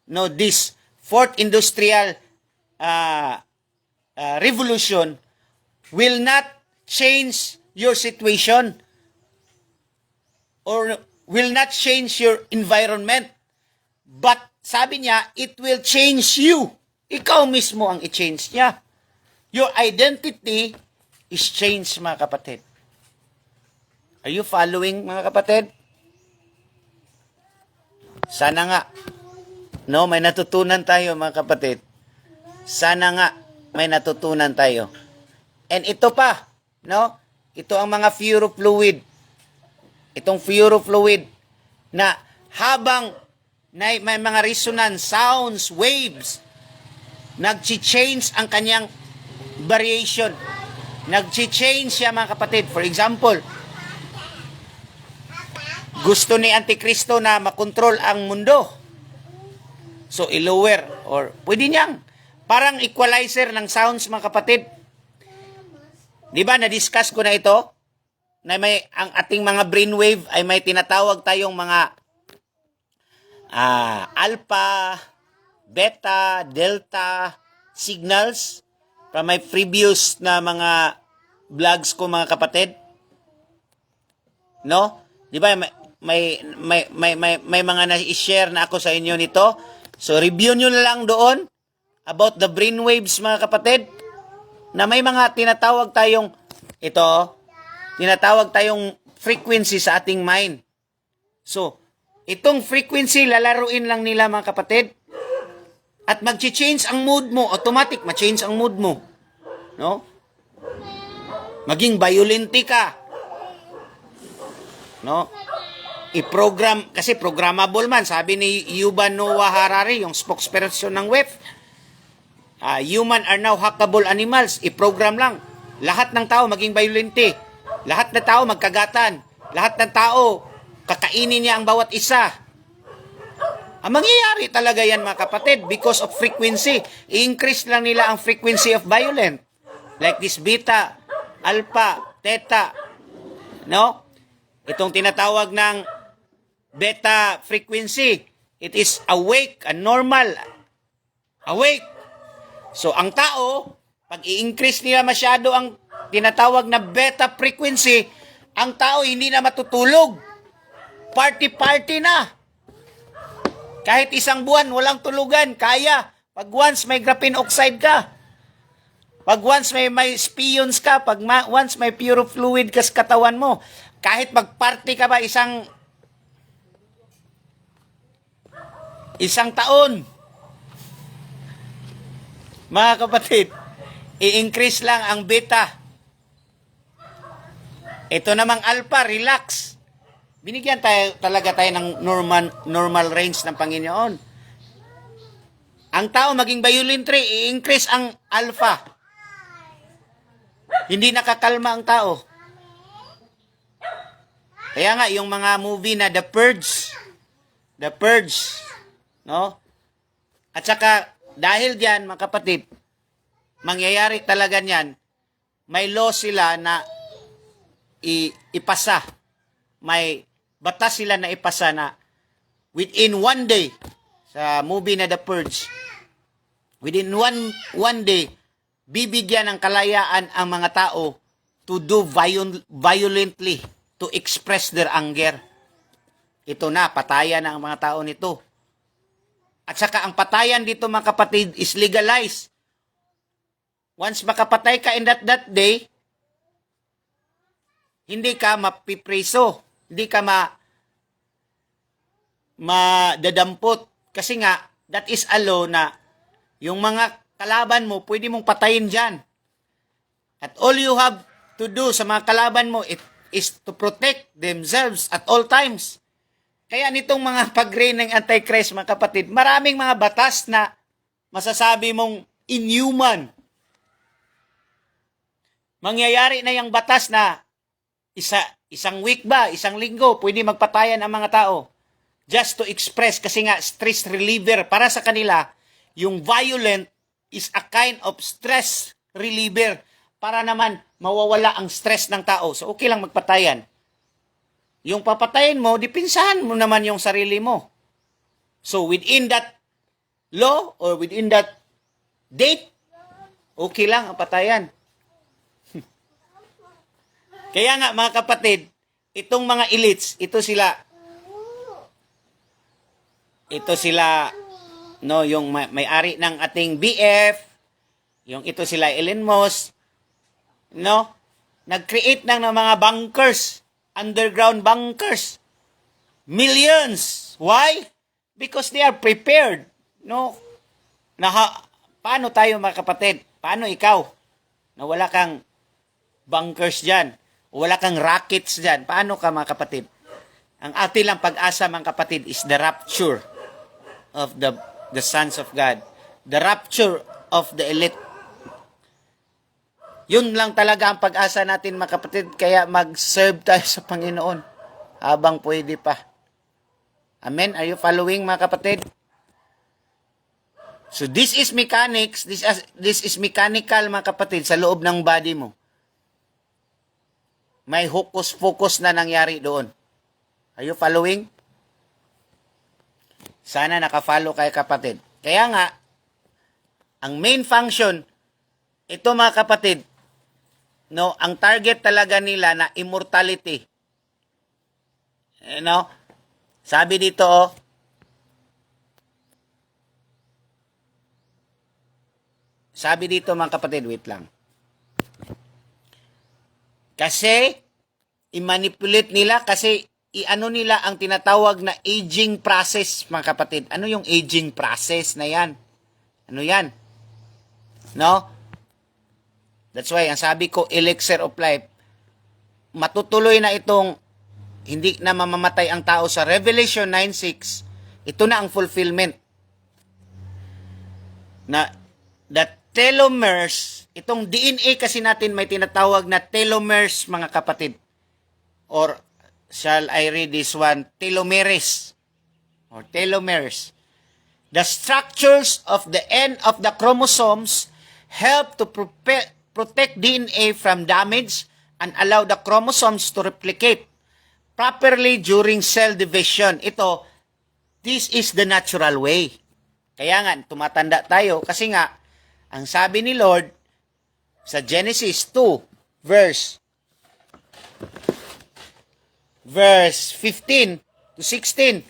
no, this fourth industrial revolution will not change your situation or will not change your environment, but sabi niya, it will change you. Ikaw mismo ang i-change niya. Your identity is changed, mga kapatid. Are you following, mga kapatid? Sana nga, no, may natutunan tayo, mga kapatid. Sana nga, may natutunan tayo. And ito pa, no, ito ang mga fluorofluid. Itong fluorofluid na habang may mga resonance, sounds, waves, nag-change ang kanyang variation. Nag-change siya, mga kapatid. For example, gusto ni Antikristo na makontrol ang mundo. So, i-lower or pwede niyang parang equalizer ng sounds, mga kapatid. Di ba, na-discuss ko na ito? Na ang ating mga brainwave ay may tinatawag tayong mga alpha, beta, delta signals from my previous na mga vlogs ko, mga kapatid. No? Di ba may mga na-share na ako sa inyo nito. So review nyo na lang doon about the brainwaves, mga kapatid. Na may mga tinatawag tayong frequency sa ating mind. So, itong frequency, lalaruin lang nila, mga kapatid. At mag-change ang mood mo. Automatic, ma-change ang mood mo. No? Maging violente ka. No? I-program, kasi programmable man. Sabi ni Yuval Noah Harari, yung spokesperson ng WEF, human are now hackable animals. I-program lang. Lahat ng tao maging violente. Lahat ng tao magkagatan. Lahat ng tao, kakainin niya ang bawat isa. Ang mangyayari talaga yan mga kapatid because of frequency. I-increase lang nila ang frequency of violence. Like this beta, alpha, theta. No? Itong tinatawag ng beta frequency. It is awake and normal. Awake. So ang tao, pag i-increase nila masyado ang tinatawag na beta frequency, ang tao hindi na matutulog. Party-party na. Kahit isang buwan, walang tulugan, kaya. Pag once may graphene oxide ka, pag once may spions ka, pag once may pure fluid ka sa katawan mo, kahit magparty ka ba isang taon, mga kapatid, i-increase lang ang beta. Ito namang alpha, relax. Binigyan talaga tayo ng normal range ng Panginoon. Ang tao maging violent, i-increase ang alpha. Hindi nakakalma ang tao. Kaya nga, yung mga movie na The Purge, no? At saka, dahil diyan, mga kapatid, mangyayari talaga niyan, may law sila na ipasa. May batas sila na ipasa na within one day, sa movie na The Purge, within one day, bibigyan ng kalayaan ang mga tao to do violently, to express their anger. Ito na, patayan na ang mga tao nito. At saka ang patayan dito mga kapatid is legalized. Once makapatay ka in that day, hindi ka mapipreso. Hindi ka madadampot. Kasi nga, that is a law na yung mga kalaban mo, pwede mong patayin dyan. At all you have to do sa mga kalaban mo is to protect themselves at all times. Kaya nitong mga pag-reign ng Antichrist, mga kapatid, maraming mga batas na masasabi mong inhuman. Mangyayari na yung batas na isang week ba, isang linggo, pwede magpatayan ang mga tao. Just to express, kasi nga stress reliever. Para sa kanila, yung violent is a kind of stress reliever. Para naman mawawala ang stress ng tao. So okay lang magpatayan. Yung papatayin mo, dipinsahan mo naman yung sarili mo. So within that law or within that date, okay lang ang patayan. Kaya nga mga kapatid, itong mga elites, ito sila, no, yung may-ari ng ating BF, yung ito sila Elon Musk, no, nag-create ng mga bunkers, underground bunkers, millions. Why? Because they are prepared, no. Paano tayo mga kapatid? Paano ikaw? Na wala kang bunkers dyan. Wala kang rockets dyan. Paano ka mga kapatid? Ang ating lang pag-asa mga kapatid is the rapture of the sons of God. The rapture of the elite. Yun lang talaga ang pag-asa natin mga kapatid. Kaya mag-serve tayo sa Panginoon habang pwede pa. Amen? Are you following mga kapatid? So this is mechanics. This is mechanical mga kapatid sa loob ng body mo. May hocus-pocus na nangyari doon. Are you following? Sana naka-follow kayo kapatid. Kaya nga, ang main function, ito mga kapatid, no, ang target talaga nila na immortality. No? Sabi dito, sabi dito mga kapatid, wait lang. Kasi, i-manipulate nila kasi i-ano nila ang tinatawag na aging process, mga kapatid. Ano yung aging process na yan? Ano yan? No? That's why, ang sabi ko, elixir of life, matutuloy na itong hindi na mamamatay ang tao sa Revelation 9:6. Ito na ang fulfillment. Na, that telomeres, itong DNA kasi natin may tinatawag na telomeres, mga kapatid. Or, shall I read this one? Telomeres. or telomeres. The structures of the end of the chromosomes help to protect DNA from damage and allow the chromosomes to replicate properly during cell division. This is the natural way. Kaya nga, tumatanda tayo kasi nga, ang sabi ni Lord sa Genesis 2, verse 15 to 16,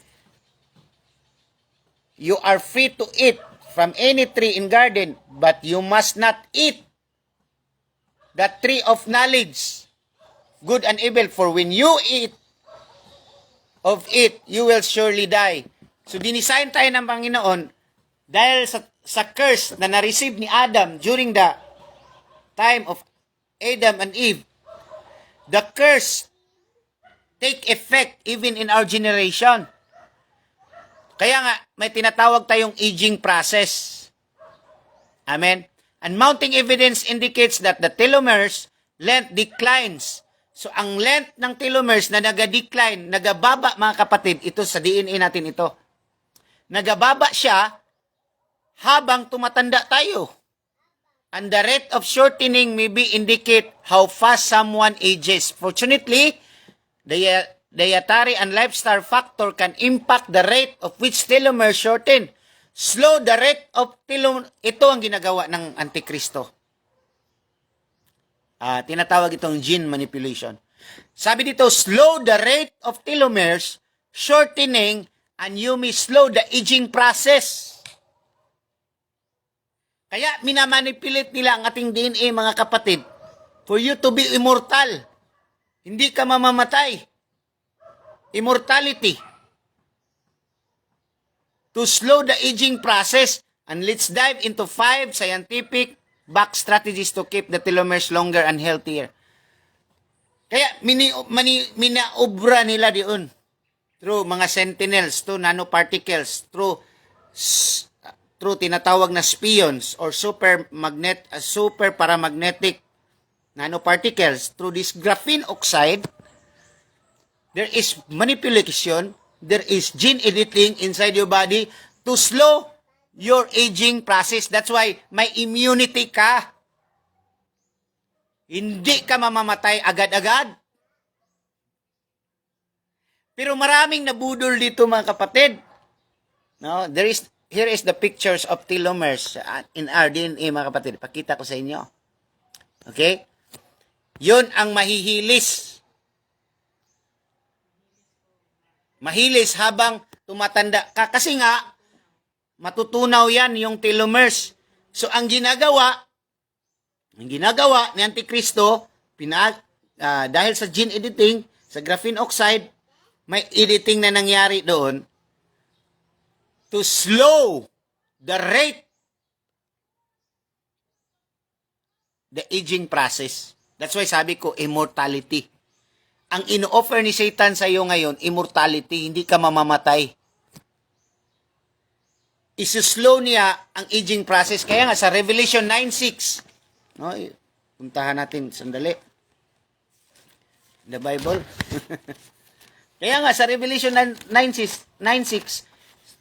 you are free to eat from any tree in garden, but you must not eat the tree of knowledge, good and evil, for when you eat of it, you will surely die. So, dinisign tayo ng Panginoon dahil sa curse na na-receive ni Adam during the time of Adam and Eve. The curse take effect even in our generation. Kaya nga, may tinatawag tayong aging process. Amen? And mounting evidence indicates that the telomeres length declines. So, ang length ng telomeres na nag-decline, nagababa mga kapatid, ito sa DNA natin ito. Nagababa siya habang tumatanda tayo. And the rate of shortening maybe indicate how fast someone ages. Fortunately, the dietary and lifestyle factor can impact the rate of which telomeres shorten. Slow the rate of telomeres. Ito ang ginagawa ng Antikristo. Tinatawag itong gene manipulation. Sabi dito, slow the rate of telomeres, shortening, and you may slow the aging process. Kaya minamanipulate nila ang ating DNA, mga kapatid, for you to be immortal. Hindi ka mamamatay. Immortality. To slow the aging process. And let's dive into 5 scientific back strategies to keep the telomeres longer and healthier. Kaya minaobra nila diyon. Through mga sentinels, through nanoparticles, through tinatawag na spions or super paramagnetic nanoparticles. Through this graphene oxide, there is manipulation, there is gene editing inside your body to slow your aging process. That's why may immunity ka. Hindi ka mamamatay agad-agad. Pero maraming nabudol dito, mga kapatid. No, here is the pictures of telomeres in our DNA, mga kapatid. Pakita ko sa inyo. Okay? Yun ang mahihilis. Mahilis habang tumatanda ka. Kasi nga, matutunaw yan yung telomeres. So, ang ginagawa ni Antikristo, dahil sa gene editing, sa graphene oxide, may editing na nangyari doon to slow the rate, the aging process. That's why sabi ko, immortality. Ang ino-offer ni Satan sa iyo ngayon, immortality, hindi ka mamamatay. Isuslow niya ang aging process. Kaya nga sa Revelation 9:6, no, puntahan natin sandali. The Bible. Kaya nga sa Revelation 9:6,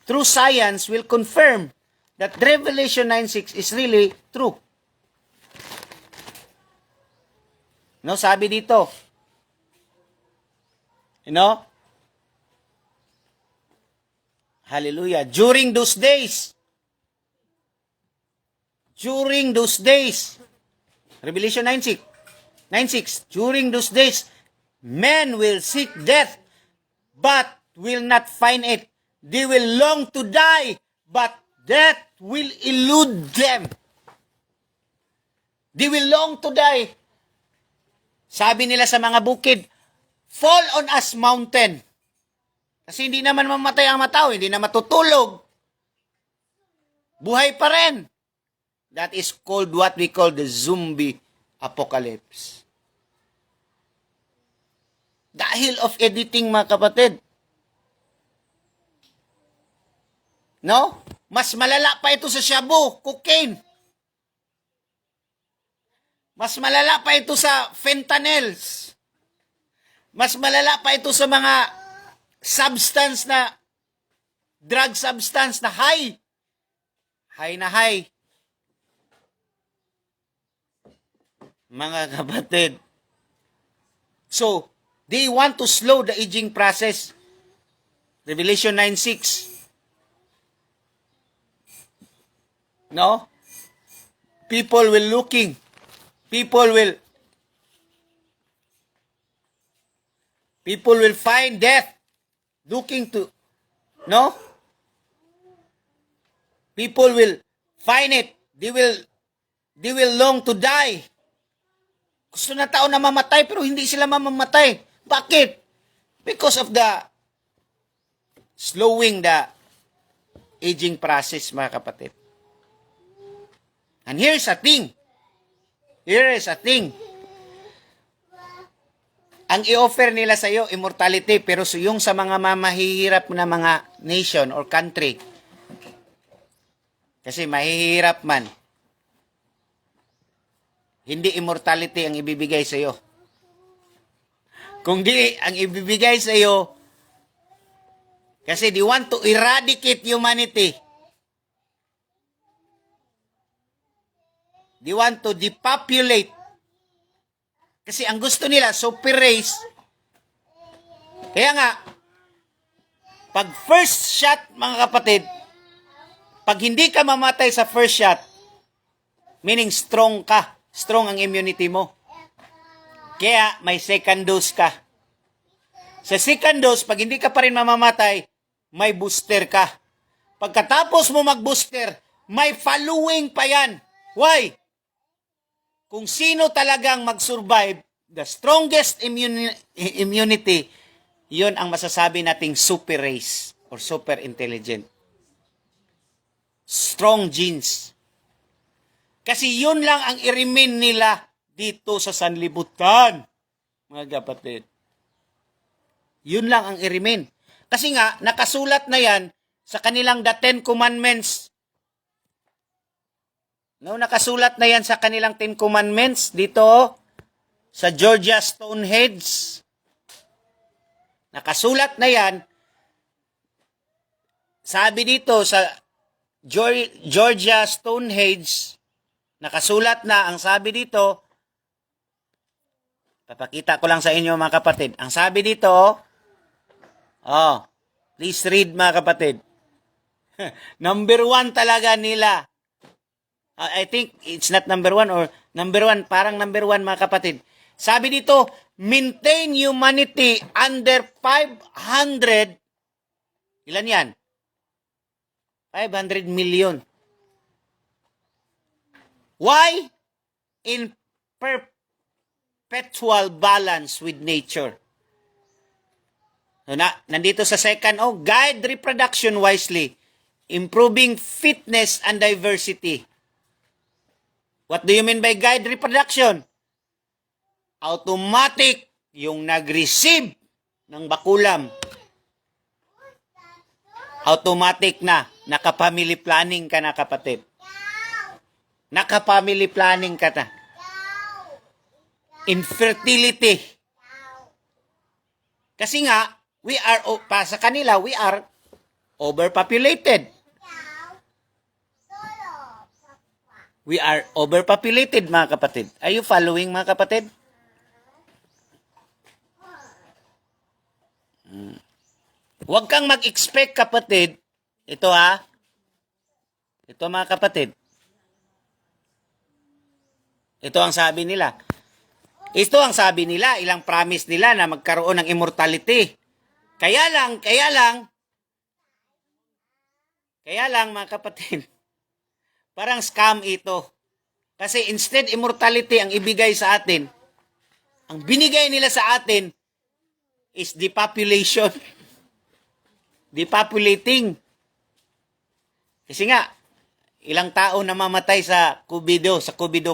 true science will confirm that Revelation 9:6 is really true. No, sabi dito. You know? Hallelujah. During those days, Revelation 9:6, during those days, men will seek death, but will not find it. They will long to die, but death will elude them. They will long to die. Sabi nila sa mga bukid, fall on us mountain. Kasi hindi naman mamatay ang matao, hindi na matutulog. Buhay pa rin. That is called what we call the zombie apocalypse. Dahil of editing, mga kapatid. No? Mas malala pa ito sa shabu, cocaine. Mas malala pa ito sa fentanyls. Mas malala pa ito sa mga substance na drug substance na high. High na high. Mga kapatid. So, they want to slow the aging process. Revelation 9:6. No? People will looking. People will find death looking to, no? People will find it. They will long to die. Gusto na tao na mamatay pero hindi sila mamamatay. Bakit? Because of the slowing the aging process, mga kapatid. And here's a thing. Here is a thing. Ang i-offer nila sa iyo, immortality, pero yung sa mga mahihirap na mga nation or country, kasi mahihirap man, hindi immortality ang ibibigay sa iyo. Kung di, ang ibibigay sa iyo, kasi they want to eradicate humanity. They want to depopulate. Kasi ang gusto nila, super race. Kaya nga, pag first shot, mga kapatid, pag hindi ka mamatay sa first shot, meaning strong ka. Strong ang immunity mo. Kaya may second dose ka. Sa second dose, pag hindi ka pa rin mamamatay, may booster ka. Pagkatapos mo mag-booster, may following pa yan. Why? Kung sino talagang mag-survive, the strongest immunity, yun ang masasabi nating super race or super intelligent. Strong genes. Kasi yun lang ang i-remain nila dito sa sanlibutan, mga kapatid. Yun lang ang i-remain. Kasi nga, nakasulat na yan sa kanilang The Ten Commandments. No, nakasulat na yan sa kanilang Ten Commandments dito sa Georgia Stonehenge. Nakasulat na yan. Sabi dito sa Georgia Stonehenge, nakasulat na, ang sabi dito, papakita ko lang sa inyo, mga kapatid. Ang sabi dito, please read, mga kapatid. Number 1 talaga nila. I think it's not number 1 or number 1, parang number 1, mga kapatid. Sabi dito, maintain humanity under 500, ilan yan? 500 million. Why? In perpetual balance with nature. So, nandito sa second, guide reproduction wisely, improving fitness and diversity. What do you mean by guide reproduction? Automatic yung nag-receive ng bakulam. Automatic na. Naka-family planning ka na, kapatid. Naka-family planning ka na. Infertility. Kasi nga, sa kanila, we are overpopulated. We are overpopulated, mga kapatid. Are you following, mga kapatid? Huwag kang mag-expect, kapatid. Ito, Ito, mga kapatid. Ito ang sabi nila. Ito ang sabi nila, ilang promise nila na magkaroon ng immortality. Kaya lang, mga kapatid, parang scam ito. Kasi instead immortality ang ibigay sa atin, ang binigay nila sa atin is depopulation. Depopulating. Kasi nga, ilang tao namamatay sa COVID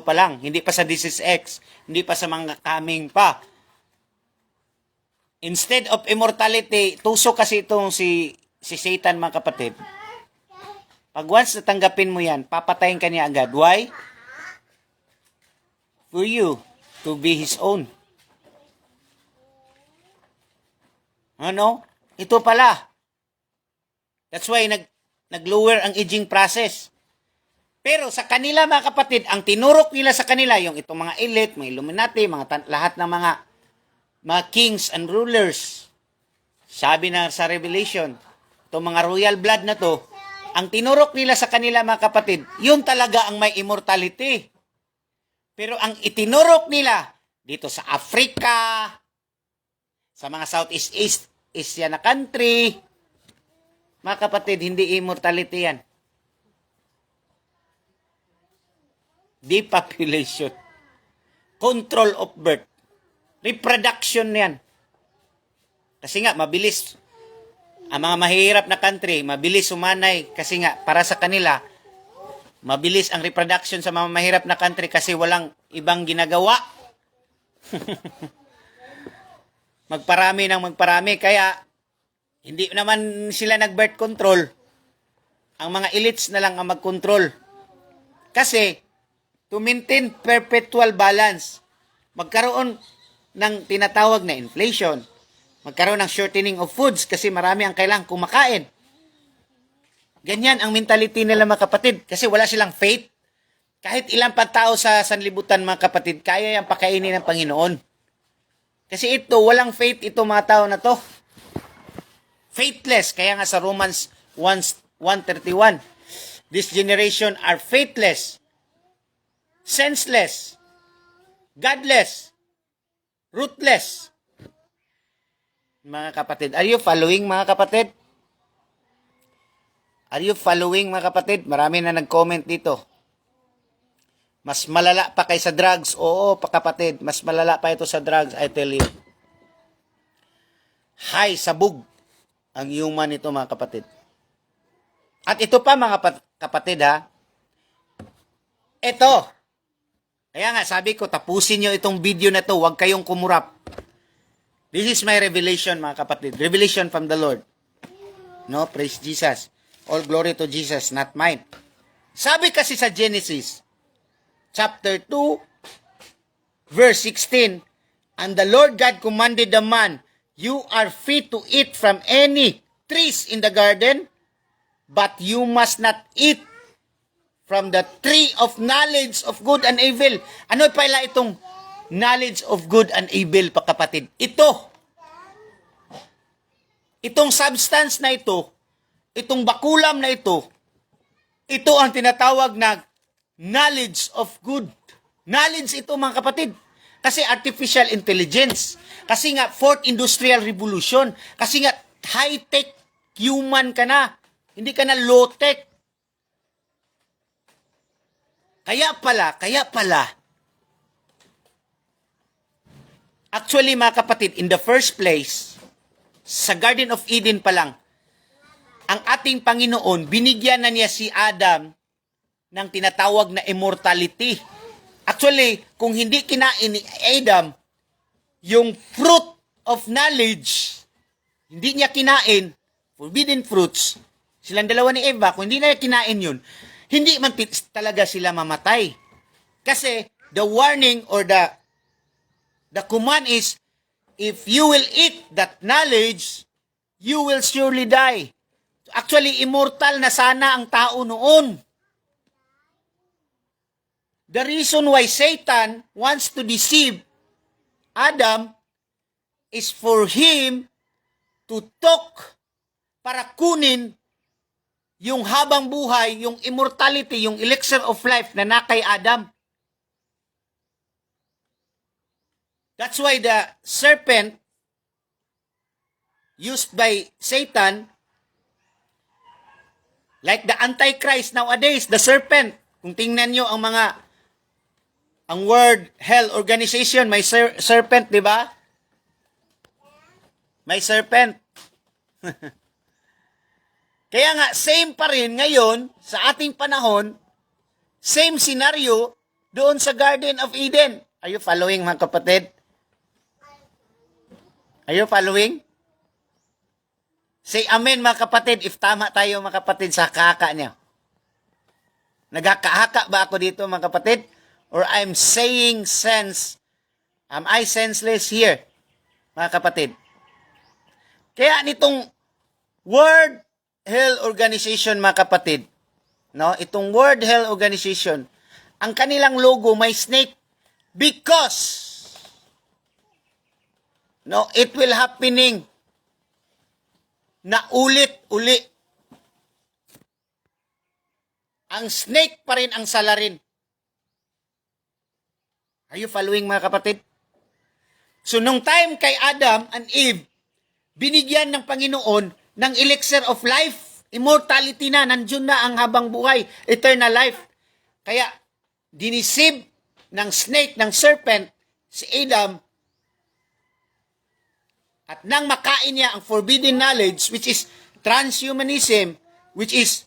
pa lang, hindi pa sa Disease X, hindi pa sa mga coming pa. Instead of immortality, tuso kasi itong si Satan, mga kapatid. Pag once natanggapin mo yan, papatayin ka niya agad. Why? For you to be his own. Ano? Ito pala. That's why nag-lower ang aging process. Pero sa kanila mga kapatid, ang tinurok nila sa kanila, yung itong mga elite, mga Illuminati, lahat ng mga kings and rulers, sabi na sa Revelation, itong mga royal blood na to, ang tinurok nila sa kanila mga kapatid, yun talaga ang may immortality. Pero ang itinurok nila dito sa Africa, sa mga Southeast Asia na country, mga kapatid, hindi immortality yan. Depopulation. Control of birth. Reproduction yan. Kasi nga, mabilis. Ang mga mahirap na country, mabilis sumanay. Kasi nga, para sa kanila, mabilis ang reproduction sa mga mahirap na country kasi walang ibang ginagawa. Magparami ng magparami. Kaya, hindi naman sila nag-birth control. Ang mga elites na lang ang mag-control. Kasi, to maintain perpetual balance, magkaroon ng tinatawag na inflation, magkaroon ng shortening of foods kasi marami ang kailangang kumakain. Ganyan ang mentality nila mga kapatid kasi wala silang faith. Kahit ilang patao sa sanlibutan mga kapatid, kaya yung pakainin ng Panginoon. Kasi ito, walang faith ito mga tao na to. Faithless. Kaya nga sa Romans 1:31, this generation are faithless, senseless, godless, ruthless. Mga kapatid, are you following mga kapatid? Are you following mga kapatid? Marami na nag-comment dito. Mas malala pa kay sa drugs. Oo, pa kapatid. Mas malala pa ito sa drugs, I tell you. Hay, sabog ang human ito mga kapatid. At ito pa mga kapatid ha. Ito. Kaya nga sabi ko, tapusin nyo itong video na to. Huwag kayong kumurap. This is my revelation mga kapatid. Revelation from the Lord. No, praise Jesus. All glory to Jesus, not mine. Sabi kasi sa Genesis, chapter 2, verse 16, and the Lord God commanded the man, you are free to eat from any trees in the garden, but you must not eat from the tree of knowledge of good and evil. Ano pala itong knowledge of good and evil, pa kapatid? Itong substance na ito, itong bakulam na ito ang tinatawag na knowledge of good. Knowledge ito mga kapatid. Kasi artificial intelligence. Kasi nga fourth industrial revolution. Kasi nga high-tech human ka na. Hindi ka na low-tech. Kaya pala, actually mga kapatid, in the first place, sa Garden of Eden pa lang, ang ating Panginoon, binigyan na niya si Adam ng tinatawag na immortality. Actually, kung hindi kinain ni Adam yung fruit of knowledge, hindi niya kinain, forbidden fruits, silang dalawa ni Eva, kung hindi na niya kinain yun, hindi man talaga sila mamatay. Kasi the warning or the command is, if you will eat that knowledge, you will surely die. Actually, immortal na sana ang tao noon. The reason why Satan wants to deceive Adam is for him to talk para kunin yung habang buhay, yung immortality, yung elixir of life na nakay Adam. That's why the serpent used by Satan, like the Antichrist nowadays, the serpent, kung tingnan nyo ang World Health Organization, may serpent, di ba? May serpent. Kaya nga, same pa rin ngayon, sa ating panahon, same scenario doon sa Garden of Eden. Are you following mga kapatid? Are you following? Say amen mga kapatid, if tama tayo mga kapatid sa haka niya. Nagkahaka ba ako dito mga kapatid? Or I'm saying sense? Am I senseless here? Mga kapatid. Kaya nitong word Health Organization, mga kapatid, no? Itong World Health Organization, ang kanilang logo may snake because no, it will happening na ulit-uli. Ang snake pa rin ang salarin. Are you following, mga kapatid? So, nung time kay Adam and Eve, binigyan ng Panginoon ng elixir of life, immortality na, nandiyon na ang habang buhay, eternal life. Kaya, dinisib ng snake, ng serpent, si Adam, at nang makain niya ang forbidden knowledge, which is transhumanism, which is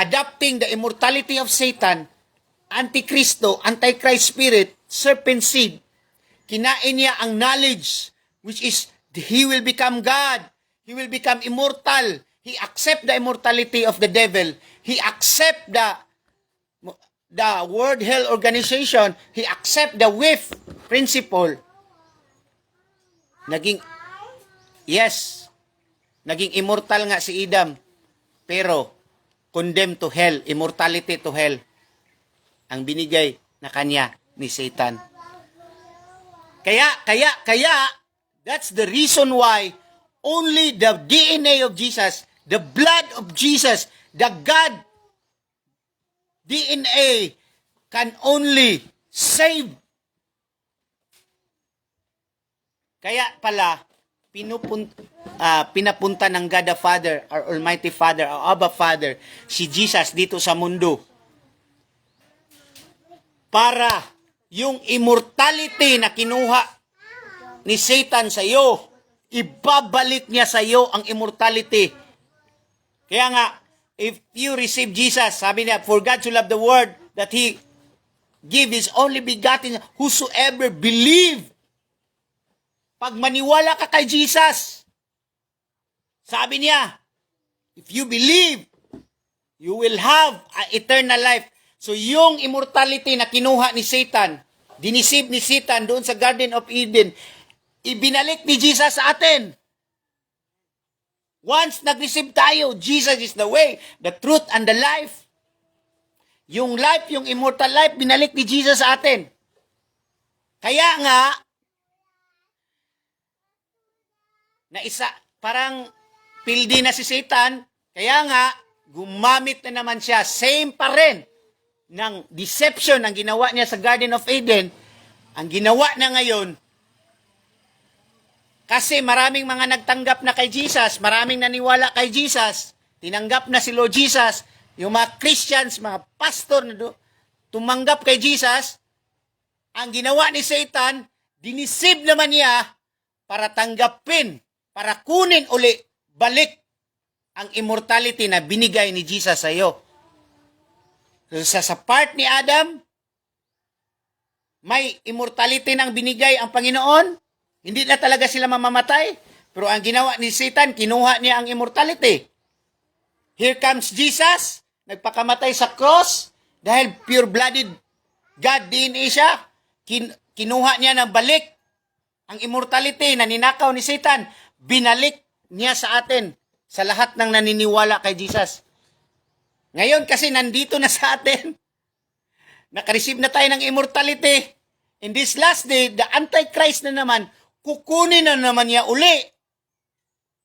adopting the immortality of Satan, Antikristo, Antichrist spirit, serpent seed, kinain niya ang knowledge, which is he will become God, he will become immortal, he accept the immortality of the devil, he accept the World Health Organization, he accept the WIF principle. Naging immortal nga si Adam, pero condemned to hell, immortality to hell, ang binigay na kanya ni Satan. Kaya, that's the reason why only the DNA of Jesus, the blood of Jesus, the God DNA can only save. Kaya pala, pinapunta ng God the Father, our Almighty Father, our Abba Father, si Jesus dito sa mundo para yung immortality na kinuha ni Satan sa iyo, ibabalik niya sa iyo ang immortality. Kaya nga, if you receive Jesus, sabi niya, for God to love the world, that He give His only begotten, whosoever believe. Pag maniwala ka kay Jesus, sabi niya, if you believe, you will have eternal life. So yung immortality na kinuha ni Satan, dinisib ni Satan doon sa Garden of Eden, ibinalik ni Jesus sa atin. Once nag-receive tayo, Jesus is the way, the truth, and the life. Yung life, yung immortal life, binalik ni Jesus sa atin. Kaya nga, parang pildi na si Satan, kaya nga, gumamit na naman siya, same pa rin, ng deception ang ginawa niya sa Garden of Eden, ang ginawa na ngayon, kasi maraming mga nagtanggap na kay Jesus, maraming naniwala kay Jesus, tinanggap na si Lord Jesus, yung mga Christians, mga pastor na tumanggap kay Jesus, ang ginawa ni Satan, dinisib naman niya para tanggapin, para kunin uli, balik ang immortality na binigay ni Jesus sa iyo. So, sa part ni Adam, may immortality nang binigay ang Panginoon. Hindi na talaga sila mamamatay. Pero ang ginawa ni Satan, kinuha niya ang immortality. Here comes Jesus, nagpakamatay sa cross, dahil pure-blooded God DNA siya. Kinuha niya ng balik ang immortality na ninakaw ni Satan. Binalik niya sa atin, sa lahat ng naniniwala kay Jesus. Ngayon kasi nandito na sa atin, nakareceive na tayo ng immortality. In this last day, the Antichrist na naman, kukunin na naman niya uli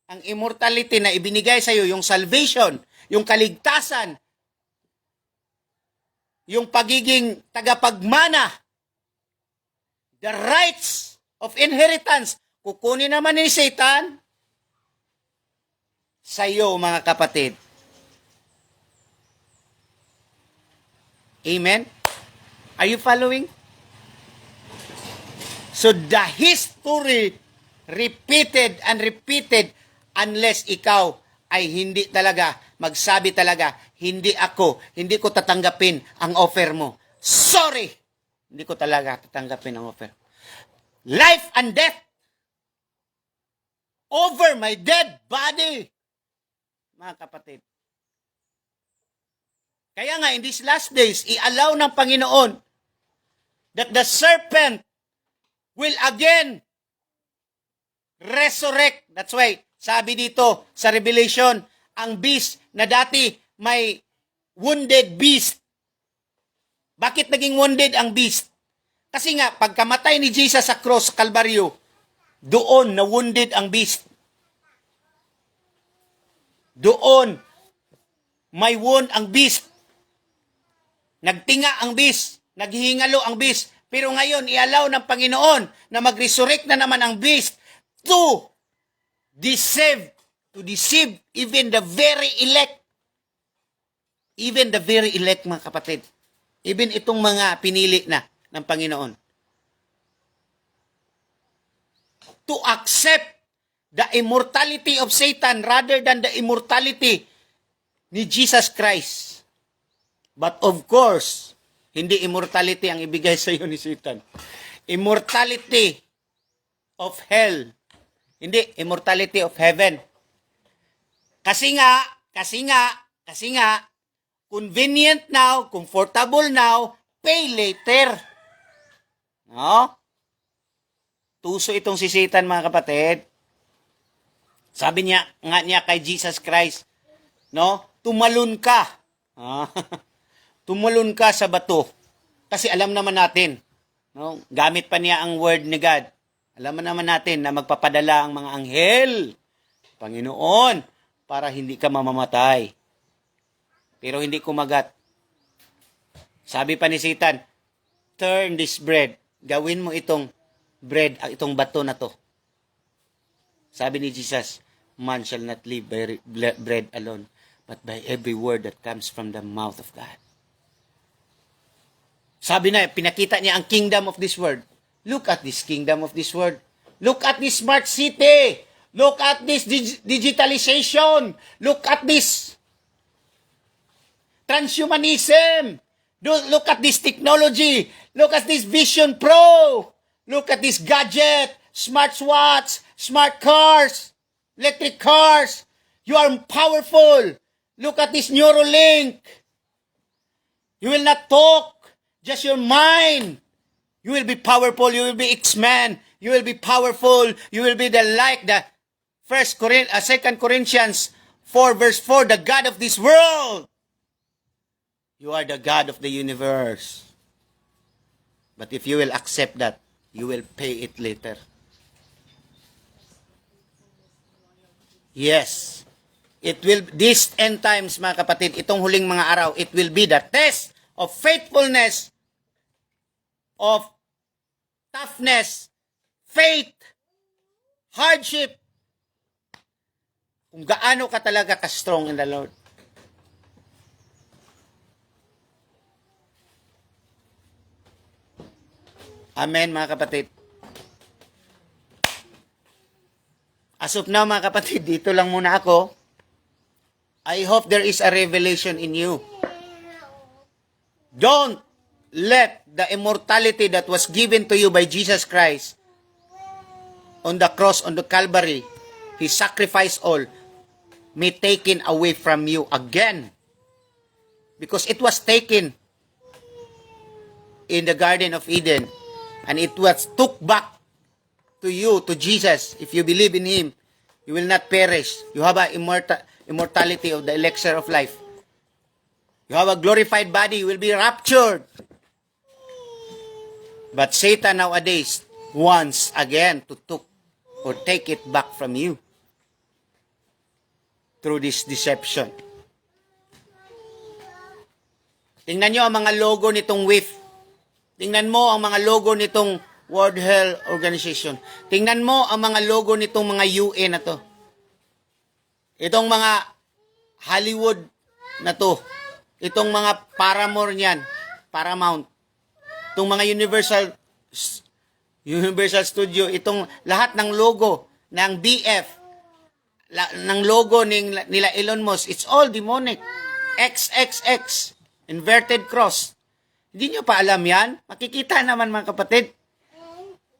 ang immortality na ibinigay sa iyo, yung salvation, yung kaligtasan, yung pagiging tagapagmana, the rights of inheritance, kukunin naman ni Satan sa iyo, mga kapatid. Amen? Are you following? So the history repeated and repeated unless ikaw ay hindi talaga, magsabi talaga, hindi ko tatanggapin ang offer mo. Sorry! Hindi ko talaga tatanggapin ang offer. Life and death over my dead body. Mga kapatid. Kaya nga, in these last days, i-allow ng Panginoon that the serpent will again resurrect. That's why, sabi dito sa Revelation, ang beast na dati may wounded beast. Bakit naging wounded ang beast? Kasi nga, pagkamatay ni Jesus sa cross, sa Kalbaryo, doon na wounded ang beast. Doon, may wound ang beast. Nagtinga ang beast. Naghihingalo ang beast. Pero ngayon, i-allow ng Panginoon na mag-resurrect na naman ang beast to deceive even the very elect. Even the very elect, mga kapatid. Even itong mga pinili na ng Panginoon. To accept the immortality of Satan rather than the immortality ni Jesus Christ. But of course, hindi immortality ang ibigay sa iyo ni Satan. Immortality of hell. Hindi immortality of heaven. Kasi nga, convenient now, comfortable now, pay later. No? Tuso itong si Satan, mga kapatid. Sabi niya kay Jesus Christ, no? Tumalon ka. Tumalon ka sa bato. Kasi alam naman natin, no? Gamit pa niya ang word ni God. Alam naman natin na magpapadala ang mga anghel, Panginoon, para hindi ka mamamatay. Pero hindi kumagat. Sabi pa ni Satan, turn this bread. Gawin mo itong bread, itong bato na to. Sabi ni Jesus, man shall not live by bread alone, but by every word that comes from the mouth of God. Sabi na, pinakita niya ang kingdom of this world. Look at this kingdom of this world. Look at this smart city. Look at this digitalization. Look at this transhumanism. Look at this technology. Look at this Vision Pro. Look at this gadget, smartwatch, smart cars, electric cars. You are powerful. Look at this Neuralink. You will not talk, just your mind. You will be powerful. You will be X-Men. You will be powerful. You will be the 2 Corinthians 4 verse 4, the God of this world. You are the God of the universe. But if you will accept that, you will pay it later. Yes. It will, this end times, mga kapatid, itong huling mga araw, it will be the test of faithfulness, of toughness, faith, hardship, kung gaano ka talaga ka-strong in the Lord. Amen, mga kapatid. As of now, mga kapatid, dito lang muna ako. I hope there is a revelation in you. Don't let the immortality that was given to you by Jesus Christ on the cross, on the Calvary, He sacrificed all, may taken away from you again. Because it was taken in the Garden of Eden. And it was took back to you, to Jesus. If you believe in Him, you will not perish. You have an immortality of the elixir of life. You have a glorified body. You will be raptured. But Satan nowadays wants again to take it back from you through this deception. Tingnan nyo ang mga logo nitong WIF. Tingnan mo ang mga logo nitong World Health Organization. Tingnan mo ang mga logo nitong mga UN na to. Itong mga Hollywood na to. Itong mga Paramore niyan. Paramount. Itong mga Universal Studio. Itong lahat ng logo ng BF. Ng logo nila Elon Musk. It's all demonic. XXX. Inverted cross. Hindi nyo pa alam yan? Makikita naman, mga kapatid.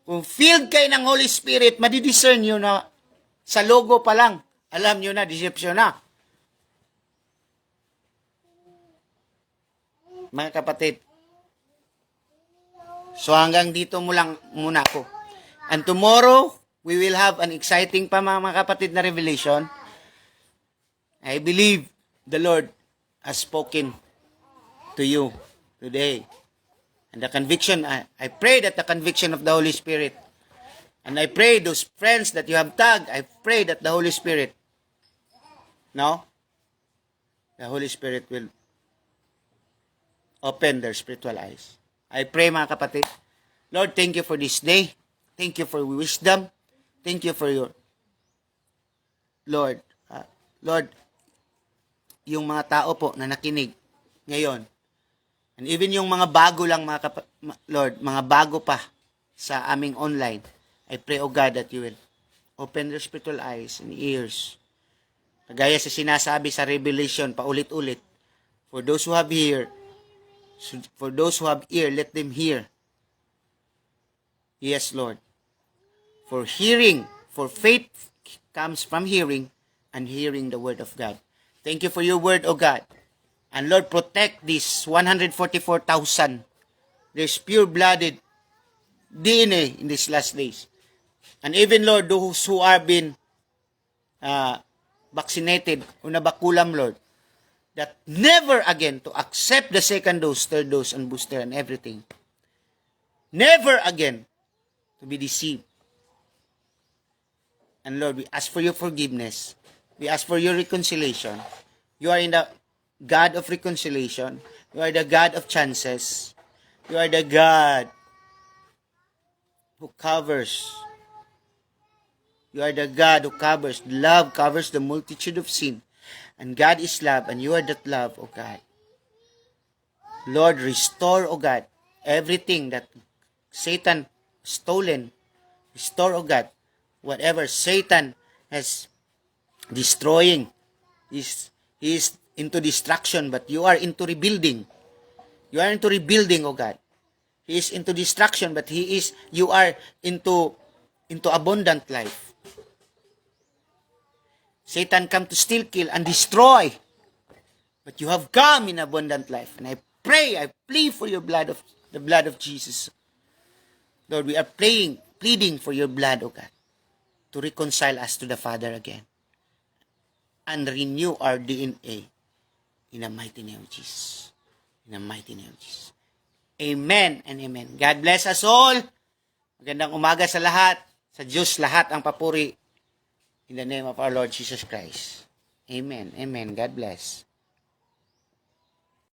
Kung filled kayo ng Holy Spirit, madidiscern nyo na sa logo pa lang. Alam nyo na, deception na. Mga kapatid. So hanggang dito muna ako. And tomorrow, we will have an exciting pa mga kapatid na revelation. I believe the Lord has spoken to you today. And the conviction, I pray that the conviction of the Holy Spirit, and I pray those friends that you have tagged, I pray that the Holy Spirit, no? The Holy Spirit will open their spiritual eyes. I pray mga kapatid, Lord, thank you for this day. Thank you for wisdom. Thank you for your, Lord, Lord, yung mga tao po na nakinig ngayon, and even yung mga bago lang, Lord, mga bago pa sa aming online, I pray, O God, that you will open their spiritual eyes and ears. Kagaya sa sinasabi sa Revelation, paulit-ulit, for those who have ear, let them hear. Yes, Lord. For faith comes from hearing, and hearing the word of God. Thank you for your word, O God. And Lord, protect these 144,000. There's pure-blooded DNA in these last days. And even, Lord, those who are been vaccinated o nabakulam, Lord, that never again to accept the second dose, third dose, and booster and everything. Never again to be deceived. And Lord, we ask for your forgiveness. We ask for your reconciliation. You are in the God of reconciliation. You are the God of chances. You are the God who covers. You are the God who covers. Love covers the multitude of sin. And God is love, and you are that love, O God. Lord, restore, O God, everything that Satan stolen. Restore, O God, whatever Satan has destroying. He is into destruction, but you are into rebuilding. You are into rebuilding, O God. He is into destruction, but you are into abundant life. Satan come to steal, kill, and destroy. But you have come in abundant life. And I plead for your blood the blood of Jesus. Lord, we are pleading for your blood, O God, to reconcile us to the Father again. And renew our DNA in the mighty name of Jesus. In the mighty name of Jesus. Amen and amen. God bless us all. Magandang umaga sa lahat. Sa Diyos lahat ang papuri. In the name of our Lord Jesus Christ. Amen. Amen. God bless.